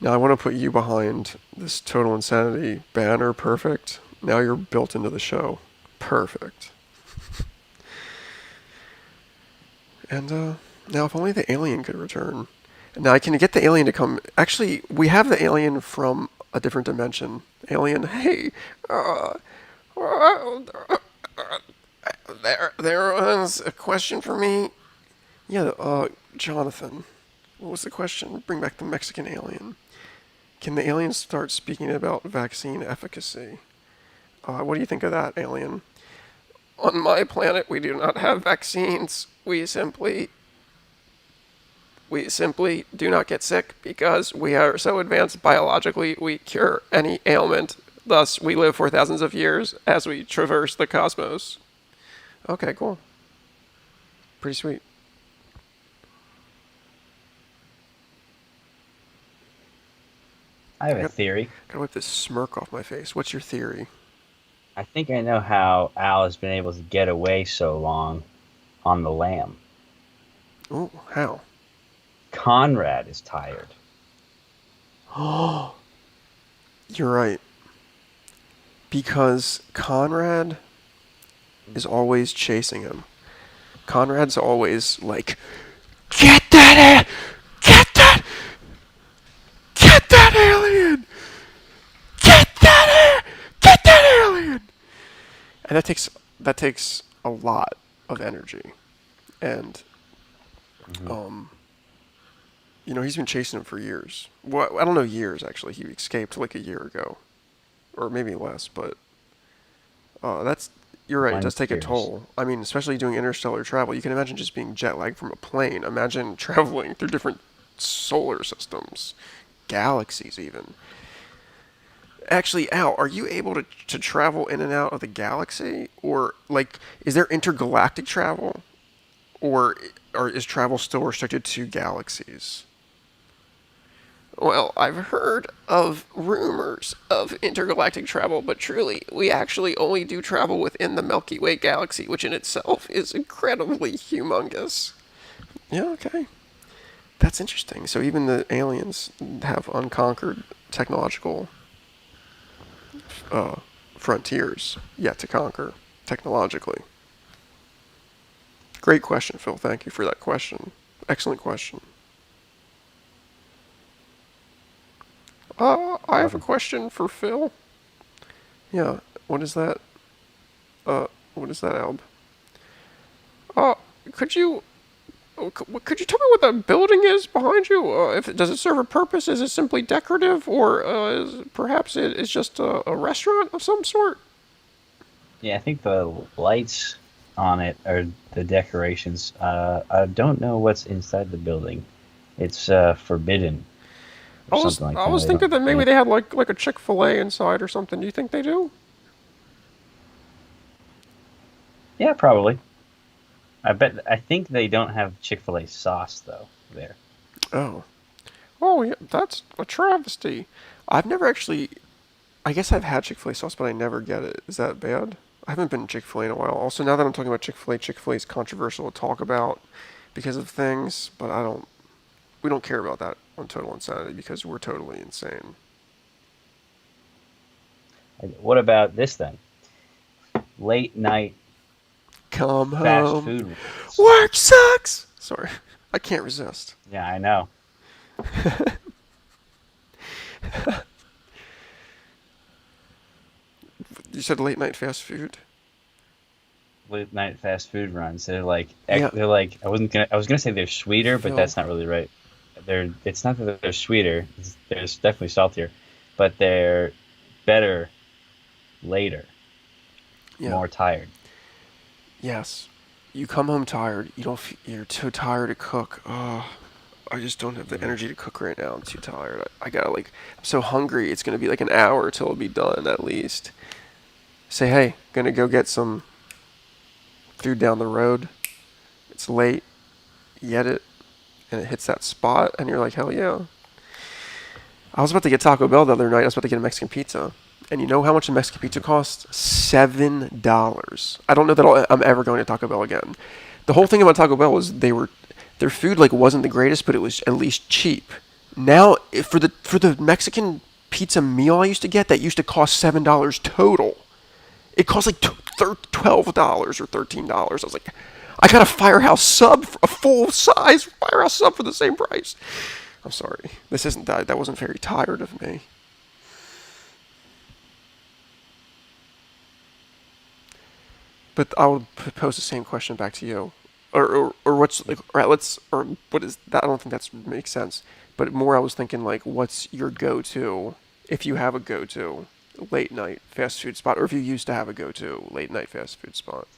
Now I want to put you behind this Total Insanity banner. Perfect. Now you're built into the show. Perfect. And now if only the alien could return. Now I can get the alien to come. Actually, we have the alien from a different dimension. Alien, hey, uh, there was a question for me. Yeah, Jonathan, what was the question? Bring back the Mexican alien. Can the aliens start speaking about vaccine efficacy? What do you think of that, alien? On my planet, we do not have vaccines. We simply do not get sick because we are so advanced biologically. We cure any ailment. Thus, we live for thousands of years as we traverse the cosmos. Okay, cool. Pretty sweet. I have a theory. Gotta wipe this smirk off my face. What's your theory? I think I know how Al has been able to get away so long on the lam. Ooh, how? Conrad is tired. Oh, you're right. Because Conrad is always chasing him. Conrad's always like, get that, get that, get that alien, get that alien, and that takes a lot of energy, and Hmm. um, he's been chasing him for years. Well, I don't know years actually. He escaped like a year ago, or maybe less, but that's you're right. It does Mine's take a years. toll. I mean, especially doing interstellar travel. You can imagine just being jet lagged from a plane. Imagine traveling through different solar systems, galaxies, even. Actually, Al, are you able to travel in and out of the galaxy, or like, is there intergalactic travel, or is travel still restricted to galaxies? Well, I've heard of rumors of intergalactic travel, but truly, we actually only do travel within the Milky Way galaxy, which in itself is incredibly humongous. Yeah, okay. That's interesting. So even the aliens have unconquered technological uh, frontiers yet to conquer technologically. Great question, Phil. Thank you for that question. Excellent question. I have a Welcome. question for Phil. Yeah, what is that? Uh, what is that, Alb? Uh, could you could you tell me what that building is behind you? If does it serve a purpose? Is it simply decorative, or perhaps it is just a restaurant of some sort? Yeah, I think the lights on it are the decorations. I don't know what's inside the building. It's forbidden or I was something like I that. was I thinking don't. that maybe Yeah, they had like a Chick-fil-A inside or something. Do you think they do? yeah, probably. I bet. I think they don't have Chick-fil-A sauce though. There. Oh, oh yeah, that's a travesty. I've never actually. I guess I've had Chick-fil-A sauce, but I never get it. Is that bad? I haven't been to Chick-fil-A in a while. Also, now that I'm talking about Chick-fil-A, Chick-fil-A is controversial to talk about because of things, but I don't. We don't care about that on Total Insanity because we're totally insane. What about this then? Late night Come fast home. food runs. Work sucks. Sorry, I can't resist. Yeah, I know. You said late night fast food. Late night fast food runs. They're like Yeah, they're like I was gonna say they're sweeter, but Phil. that's not really right. It's not that they're sweeter. They're definitely saltier, but they're better later, Yeah. more tired. Yes. You come home tired. You don't. You're too tired to cook. Oh, I just don't have the Hmm. energy to cook right now. I'm too tired. I gotta like. I'm so hungry. It's gonna be like an hour till it'll be done at least. Say hey, gonna go get some food down the road. It's late. You get it, and it hits that spot, and you're like, hell yeah. I was about to get Taco Bell the other night. I was about to get a Mexican pizza. And you know how much a Mexican pizza costs? $7. I don't know that I'm ever going to Taco Bell again. The whole thing about Taco Bell was their food like wasn't the greatest, but it was at least cheap. Now for the Mexican pizza meal I used to get, that used to cost $7 total. It cost like $12 or $13. I was like, I got a Firehouse sub, a full size Firehouse sub for the same price. I'm sorry. This isn't that. That wasn't very tired of me. But I'll pose the same question back to you, or what's like? All right, let's or what is that? I don't think that makes sense. But more, I was thinking like, what's your go-to if you have a go-to late night fast food spot, or if you used to have a go-to late night fast food spot?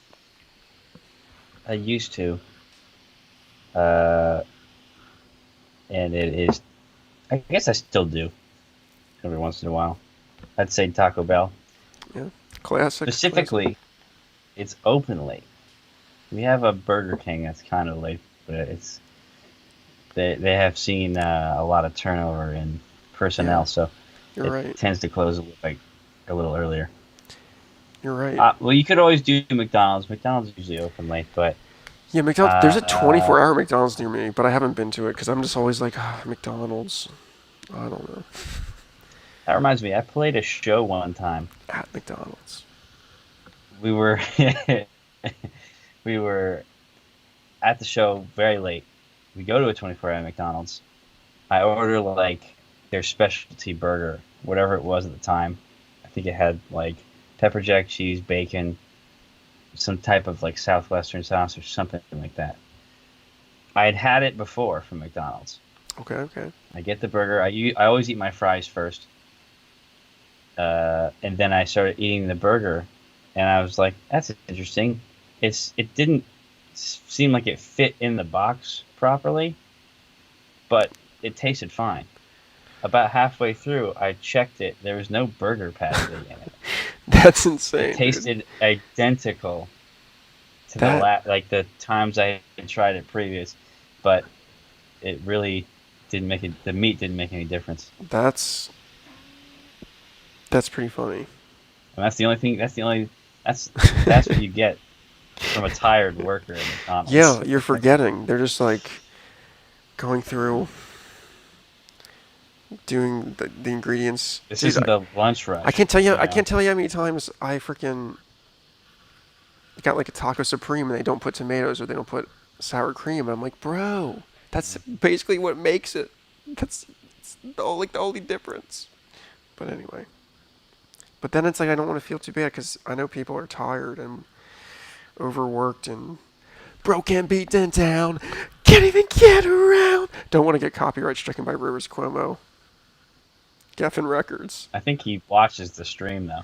I used to, uh, and it is. I guess I still do every once in a while. I'd say Taco Bell. Yeah, classic. Specifically, it's open late. We have a Burger King that's kind of late, but they have seen a lot of turnover in Yeah, personnel, so you're it right. tends to close like a little earlier. You're right. Well, you could always do McDonald's. McDonald's is usually open late, but Yeah, McDonald's. There's a uh, 24-hour McDonald's near me, but I haven't been to it because I'm just always like, McDonald's. I don't know. that reminds me. I played a show one time. At McDonald's. We were we were at the show very late. We go to a 24-hour McDonald's. I order like their specialty burger, whatever it was at the time. I think it had like pepper jack cheese, bacon, some type of like southwestern sauce or something like that. I had it before from McDonald's. Okay, okay. I get the burger. I always eat my fries first, and then I started eating the burger, and I was like, "That's interesting." It didn't seem like it fit in the box properly, but it tasted fine. About halfway through, I checked it. There was no burger patty in it. That's It insane, dude. tasted identical to That like the times I had tried it previous, but it really didn't make it. The meat didn't make any difference. that's that's pretty funny. And that's the only thing. That's what you get from a tired worker at McDonald's. Yeah, you're forgetting. They're just like going through doing the ingredients. This Dude, isn't the lunch I rush, can't tell you. you I know. can't tell you how many times I freaking got like a taco supreme and they don't put tomatoes or they don't put sour cream. And I'm like, bro, that's basically what makes it. That's the only difference. But anyway. But then it's like I don't want to feel too bad because I know people are tired and overworked and broken, beaten down, can't even get around. Don't want to get copyright stricken by Rivers Cuomo. Geffen Records. I think he watches the stream though.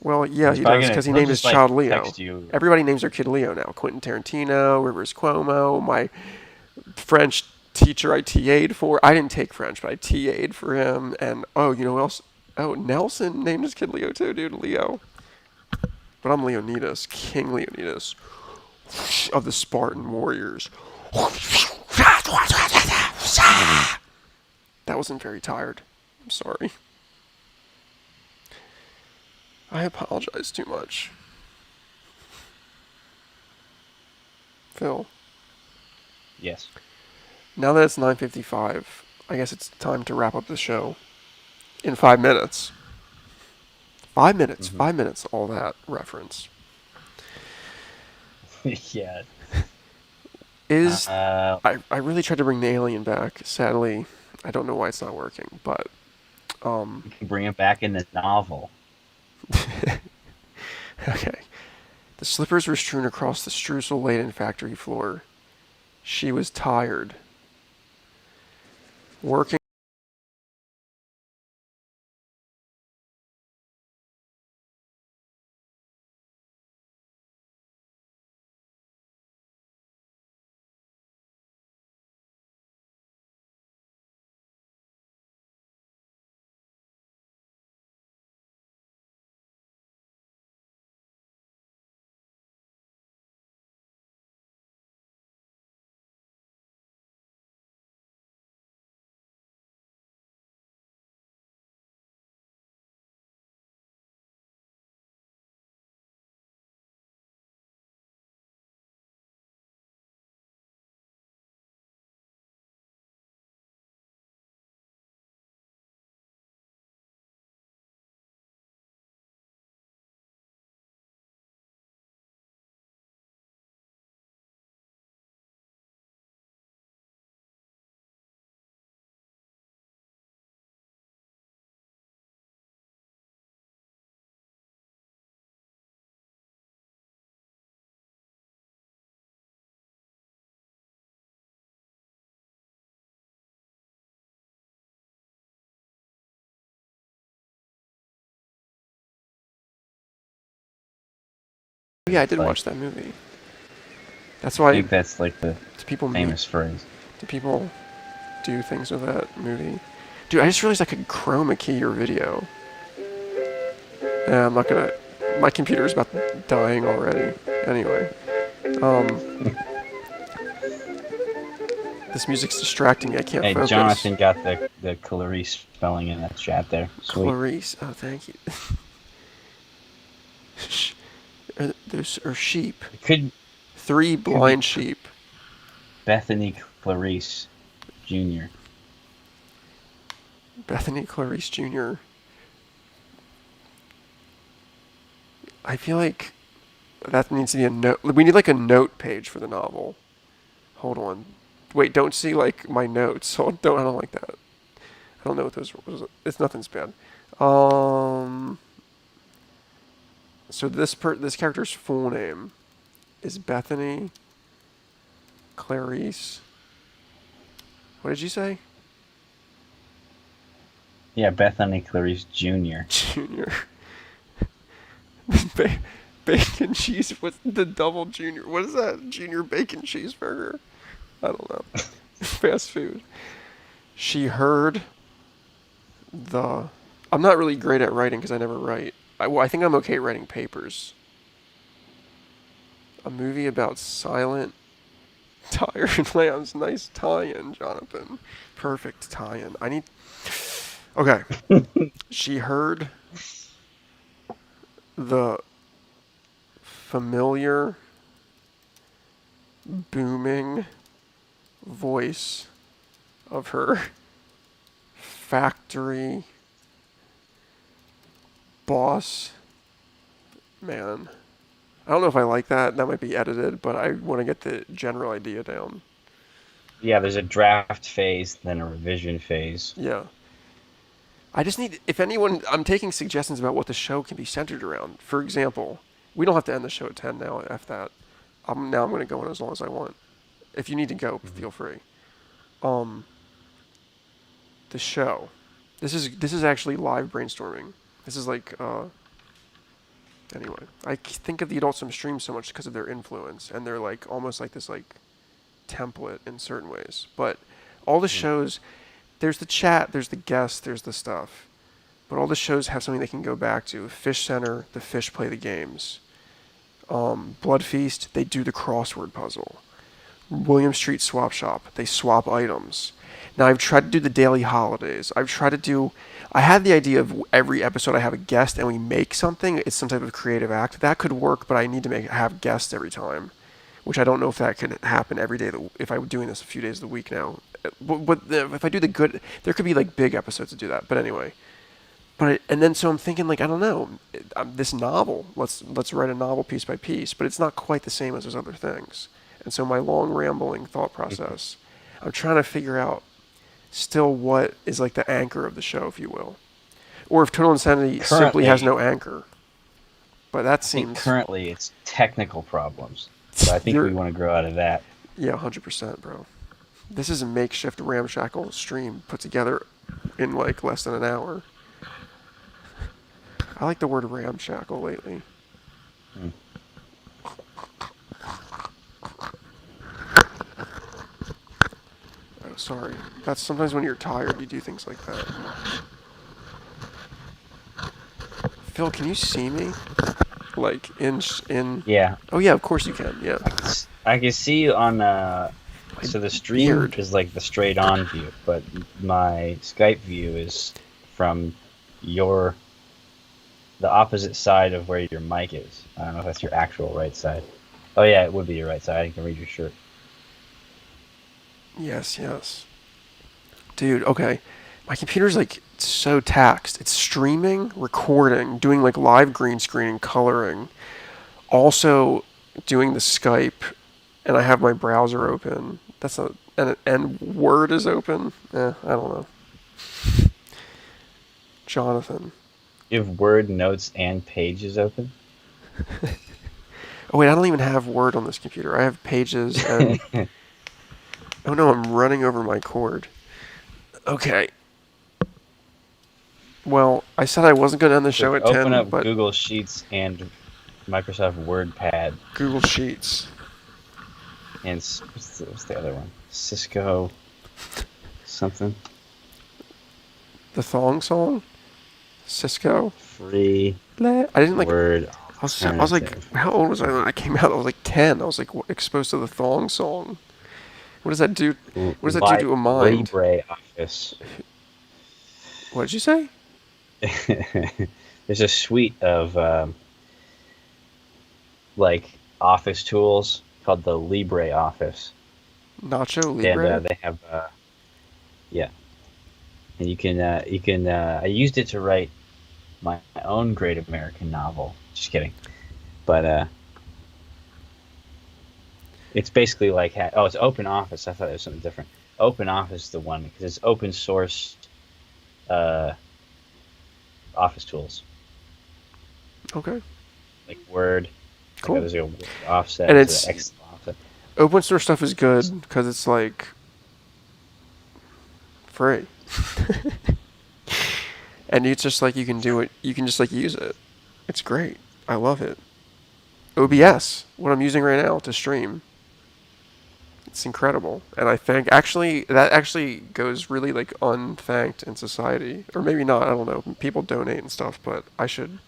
Well, yeah, He's he probably does gonna. because he He'll named his just like child Leo. text you. Everybody names their kid Leo now. Quentin Tarantino, Rivers Cuomo, my French teacher I TA'd for. I didn't take French, but I TA'd for him. And oh, you know who else? Oh, Nelson named his kid Leo too, dude. Leo. But I'm Leonidas, King Leonidas of the Spartan Warriors. That wasn't very tired. I'm sorry. I apologize too much. Phil, Yes. now that it's 9:55, I guess it's time to wrap up the show in 5 minutes. 5 minutes, Hmm. 5 minutes, all that reference. Yeah. Is Uh, I really tried to bring the alien back. Sadly, I don't know why it's not working, but um you can bring it back in the novel. okay. The slippers were strewn across the streusel-laden factory floor. She was tired, working Yeah, I It's did like, watch that movie. That's I why think that's like the do people famous phrase. do people do things with that movie? Dude, I just realized I could chroma key your video. Yeah, I'm not gonna. My computer's about dying already. Anyway, um, this music's distracting me. I can't Hey, focus. Jonathan got the Clarice spelling in that chat there. Sweet. Clarice. Oh, thank you. There's sheep. It Three could be blind sheep. Bethany Clarice Jr. Bethany Clarice Jr. I feel like that needs to be a note. We need like a note page for the novel. Hold on. Wait, don't see like my notes. Hold, don't. I don't like that. I don't know what those. It's nothing's bad. So this character's full name is Bethany Clarice. What did you say? Yeah, Bethany Clarice Jr. Junior. Bacon cheese. What's the double junior? What is that? Junior bacon cheeseburger? I don't know. Fast food. She heard the. I'm not really great at writing because I never write. I think I'm okay at writing papers. A movie about silent, tired lambs. Nice tie-in, Jonathan. Perfect tie-in. I need. Okay. She heard the familiar, booming voice of her factory boss man. I don't know if I like that. That might be edited, but I want to get the general idea down. Yeah, there's a draft phase, then a revision phase. Yeah. I just need, if anyone, I'm taking suggestions about what the show can be centered around. For example, we don't have to end the show at 10 now, F that. Now I'm going to go on as long as I want. If you need to go, feel free. The show. This is actually live brainstorming. This is like, anyway. I think of the Adult Swim stream so much because of their influence, and they're like, almost like this like template in certain ways. But all the shows, there's the chat, there's the guests, there's the stuff. But all the shows have something they can go back to. Fish Center, the fish play the games. Blood Feast, they do the crossword puzzle. William Street Swap Shop, they swap items. Now I've tried to do the daily holidays. I had the idea of every episode I have a guest and we make something. It's some type of creative act. That could work, but I need to have guests every time, which I don't know if that can happen every day. If I'm doing this a few days of the week now. But if I do the good, there could be like big episodes to do that. But anyway. And then so I'm thinking like I don't know, this novel. Let's write a novel piece by piece, but it's not quite the same as those other things. And so my long rambling thought process, I'm trying to figure out still what is like the anchor of the show, if you will, or if Total Insanity simply has no anchor. But that seems currently it's technical problems. So I think we want to grow out of that. Yeah, 100%, bro. This is a makeshift ramshackle stream put together in like less than an hour. I like the word ramshackle lately. Oh, sorry. That's sometimes when you're tired, you do things like that. Phil, can you see me? Like in. Yeah. Oh yeah, of course you can. Yeah. I can see you on. So the stream is like the straight on view, but my Skype view is from the opposite side of where your mic is. I don't know if that's your actual right side. Oh yeah, it would be your right side. I can read your shirt. Yes. Dude, okay. My computer's like so taxed. It's streaming, recording, doing like live green screening, coloring, also doing the Skype, and I have my browser open. And Word is open. I don't know. Jonathan. You have Word, Notes, and Pages open? Oh wait, I don't even have Word on this computer. I have Pages and... Oh no, I'm running over my cord. Okay. Well, I said I wasn't going to end the show at 10, Open up but... Google Sheets and Microsoft WordPad, Google Sheets. and what's the other one? Cisco something. The Thong Song. Cisco. Free I didn't like. Word I was like, alternative. how old was I when I came out? I was like 10. I was like exposed to the Thong Song. What does that do? What does that do to a mind? LibreOffice. What did you say? There's a suite of like office tools called the LibreOffice, Nacho and Libre? they have yeah, and you can I used it to write my own great American novel. Just kidding, but it's basically like it's Open Office. I thought it was something different. Open Office is the one because it's open source uh, office tools Okay, like Word. Like cool. there's a Word offset, And there's it's an Excel offset. open source stuff is good because it's like free. And it's just like you can do it. You can just like use it. It's great. I love it. OBS, what I'm using right now to stream. It's incredible, and I think actually that actually goes really like unthanked in society, or maybe not. I don't know. People donate and stuff, but I should.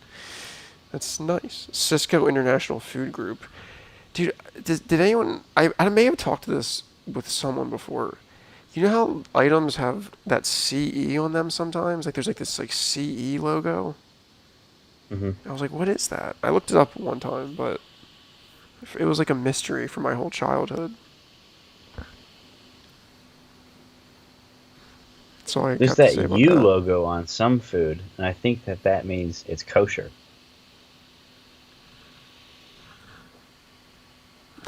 That's nice. Cisco International Food Group, dude. Did anyone? I may have talked to this with someone before. You know how items have that CE on them sometimes? Like there's like this like CE logo. Hmm. I was like, what is that? I looked it up one time, but it was like a mystery for my whole childhood. That's all I There's got to that say about U that. logo on some food, and I think that means it's kosher.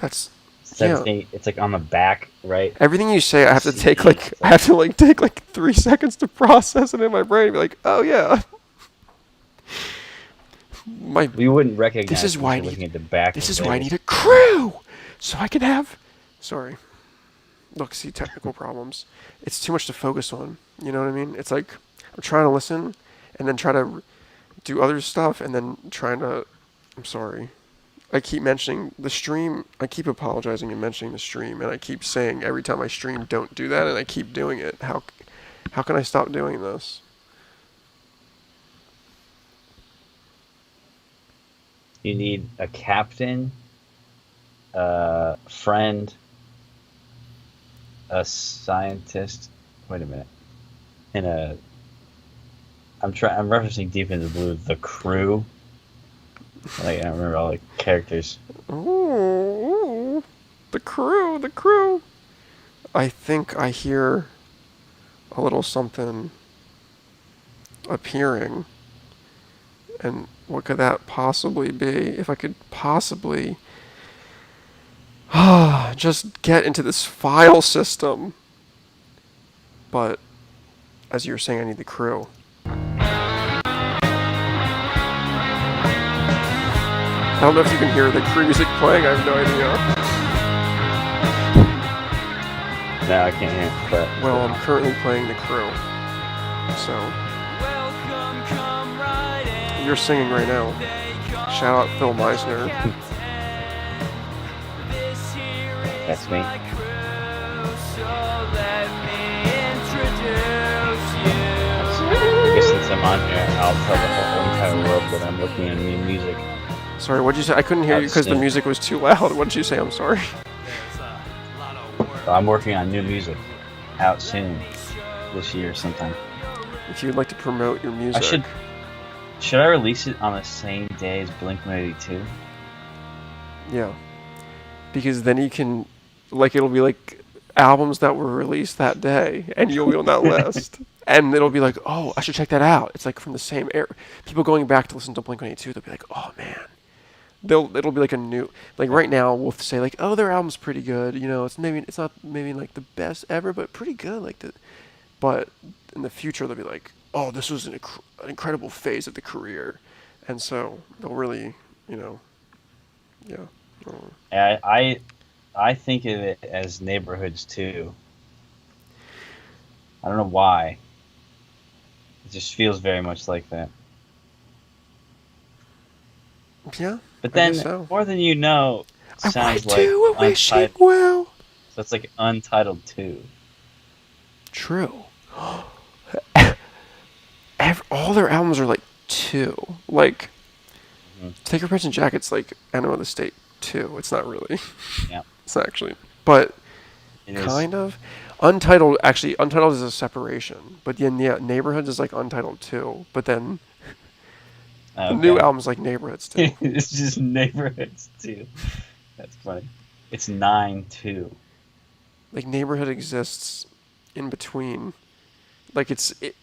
That's yeah. It's like on the back, right? Everything you say, I have to take CE. like I have to like take like 3 seconds to process it in my brain and be like, oh yeah. My We wouldn't this recognize is it why until I need looking at the back this of is the why I label. need a crew, so I can have. Sorry, look, see technical problems. It's too much to focus on. You know what I mean? It's like I'm trying to listen, and then try to do other stuff, and then trying to. I'm sorry. I keep mentioning the stream. I keep apologizing and mentioning the stream, and I keep saying every time I stream, don't do that, and I keep doing it. How can I stop doing this? You need a captain, a friend, a scientist. Wait a minute. And a. I'm referencing Deep in the Blue. The crew. Like I don't remember all the characters. Ooh, the crew, the crew. I think I hear a little something appearing, and what could that possibly be? If I could possibly just get into this file system. But as you were saying, I need the crew. I don't know if you can hear the crew music playing. I have no idea. No, I can't hear it, but Well, I'm currently playing the crew. So you're singing right now. Shout out Phil Meisner. that's me. I guess since I'm on here, I'll tell the whole entire world that I'm working on new music Sorry, what'd you say? I couldn't hear you out because the soon. music was too loud. What did you say? I'm sorry. I'm working on new music out soon this year sometime. If you'd like to promote your I music. should I release it on the same day as Blink-182? Yeah. Because then you can, like, it'll be like albums that were released that day, and you'll be on that list. And it'll be like, oh, I should check that out. It's like from the same era. People going back to listen to Blink-182, they'll be like, oh man. It'll be like a new, like right now we'll say like, oh, their album's pretty good. You know, it's not maybe like the best ever, but pretty good. But in the future they'll be like, oh, this was an incredible phase of the career, and so they'll really, you know, yeah. And I think of it as neighborhoods too. I don't know why. It just feels very much like that. Yeah, But I guess then so. More Than You Know I sounds write like to a wishing Untitled. well. So it's like Untitled 2. True. All their albums are like 2. Like, Hmm. Take Your Prince and Jacket's like Enema of the State 2. It's not really. Yeah, It's not actually. But it is. kind of. Untitled, actually, Untitled is a separation. But then, yeah, Neighborhoods is like Untitled 2. But then the new Okay. album's like Neighborhoods 2. It's just Neighborhoods 2. That's funny. It's 9-2. Like, Neighborhood exists in between. Like,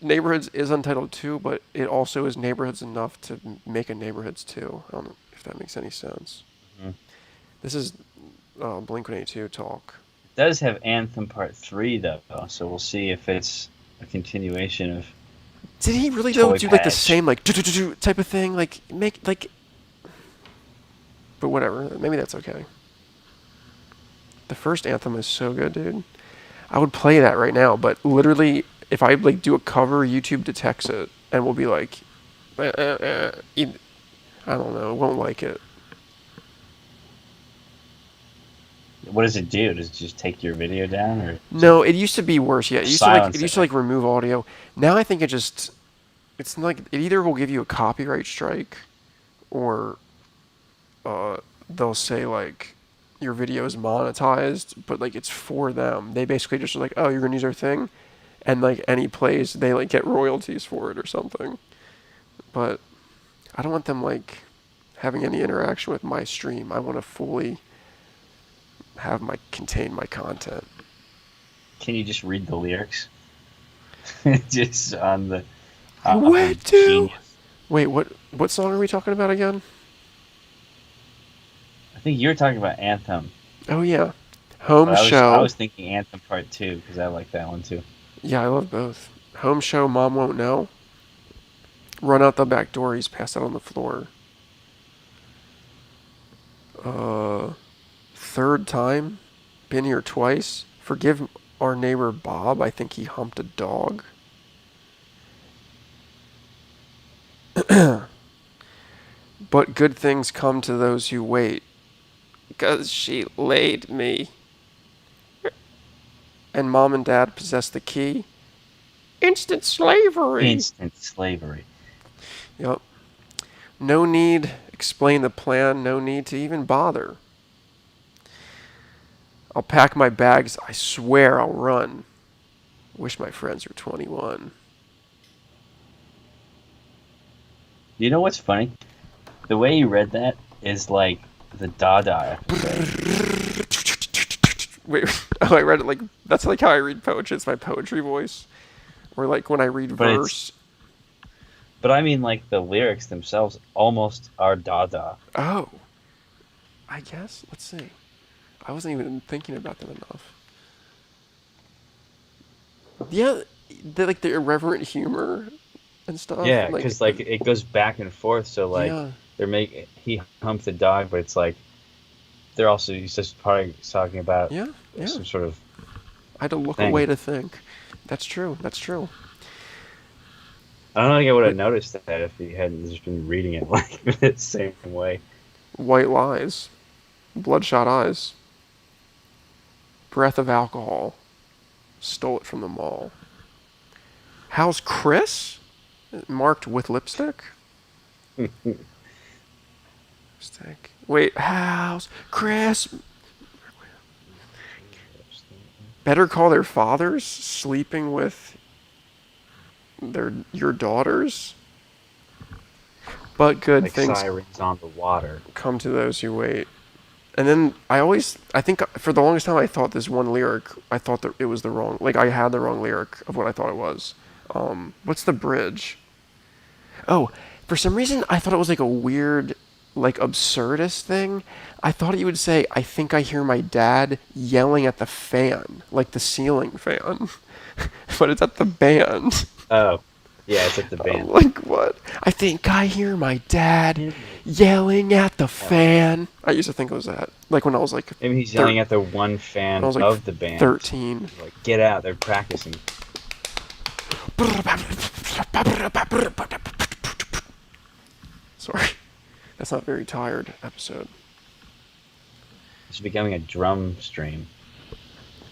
Neighborhoods is Untitled 2, but it also is Neighborhoods enough to make a Neighborhoods 2. I don't know if that makes any sense. Mhm. This is Blink-182 talk. It does have Anthem Part 3, though, so we'll see if it's a continuation of Did he really though Toy do like the Patch. same like do type of thing? Like make like. But whatever. Maybe that's okay. The first Anthem is so good, dude. I would play that right now, but literally, if I like do a cover, YouTube detects it and will be like, I don't know, it won't like it. What does it do? Does it just take your video down, or does it No, it used to be worse. Yeah, it silence used to it? like remove audio. Now I think it's like it either will give you a copyright strike, or they'll say like your video is monetized, but like it's for them. They basically just are like, oh, you're gonna use our thing, and like any plays, they like get royalties for it or something. But I don't want them like having any interaction with my stream. I want to fully contain my content. Can you just read the lyrics? Just on the Where to? Genius. Wait, what song are we talking about again? I think you were talking about Anthem, Oh yeah, Home but I Show. was thinking Anthem Part 2 because I like that one too. Yeah, I love both. Home Show, Mom Won't Know. Run out the back door. He's passed out on the floor. Third time. Been here twice. Forgive our neighbor Bob. I think he humped a dog. But good things come to those who wait. 'Cause she laid me. And mom and dad possess the key. Instant slavery. Instant slavery. Yep. No need explain the plan. No need to even bother. I'll pack my bags. I swear I'll run. Wish my friends were 21. You know what's funny? The way you read that is like the Dada episode. Wait, oh, I read it like that's like how I read poetry. It's my poetry voice. Or like when I read But verse. but I mean, like the lyrics themselves almost are Dada. Oh, I guess. Let's see. I wasn't even thinking about them enough. Yeah, like the irreverent humor and stuff. Yeah, Like, because like it goes back and forth. So like yeah, he humped the dog, but it's like they're also he's just probably talking about yeah, yeah. some sort of I had to look thing. away to think. That's true. That's true. I don't think I would have But noticed that if he hadn't just been reading it like the same way. white lies, bloodshot eyes, breath of alcohol, stole it from the mall. How's Chris? Marked with lipstick. Lipstick. Wait, how's Chris? Better call their fathers sleeping with your daughters. But good Like things sirens on the water. come to those who wait. And then I think for the longest time I thought this one lyric, I thought that it was the wrong, like I had the wrong lyric of what I thought it was. What's the bridge? Oh, for some reason I thought it was like a weird, like absurdist thing. I thought he would say, I think I hear my dad yelling at the fan, like the ceiling fan. But it's at the band. Oh, yeah, it's at the band. Like what? I think I hear my dad yelling at the fan. I used to think it was that. Like when I was like Maybe he's thir- yelling at the one fan when I was like of the band. 13. Like, get out, they're practicing. Sorry. That's not very tired episode. It's becoming a drum stream.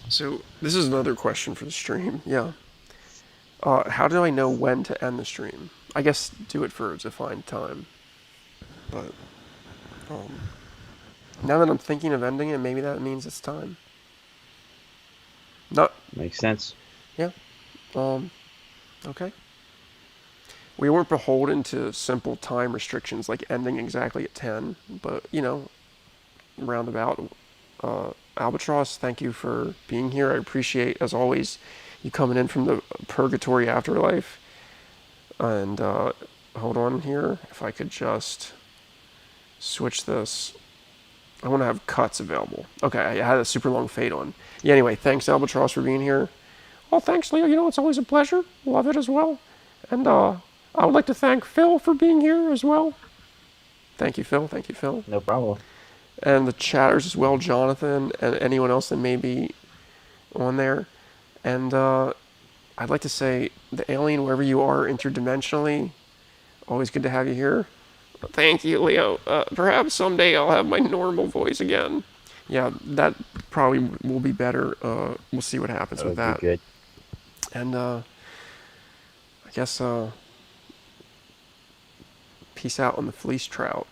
So this is another question for the stream. Yeah. How do I know when to end the stream? I guess do it for a defined time. But um, now that I'm thinking of ending it, maybe that means it's time. Not. Makes sense. Yeah. Um. Okay. We weren't beholden to simple time restrictions like ending exactly at 10, but roundabout. Albatross, thank you for being here. I appreciate, as always, you coming in from the purgatory afterlife. And hold on here. If I could just switch this. I want to have cuts available. Okay, I had a super long fade on. Yeah, anyway, thanks, Albatross, for being here. Oh, thanks, Leo. It's always a pleasure. Love it as well. And I would like to thank Phil for being here as well. Thank you, Phil. Thank you, Phil. No problem. And the chatters as well, Jonathan, and anyone else that may be on there. And I'd like to say, the alien, wherever you are interdimensionally, always good to have you here. Thank you, Leo. Perhaps someday I'll have my normal voice again. Yeah, that probably will be better. We'll see what happens That with would that. be good. And I guess peace out on the fleece trout.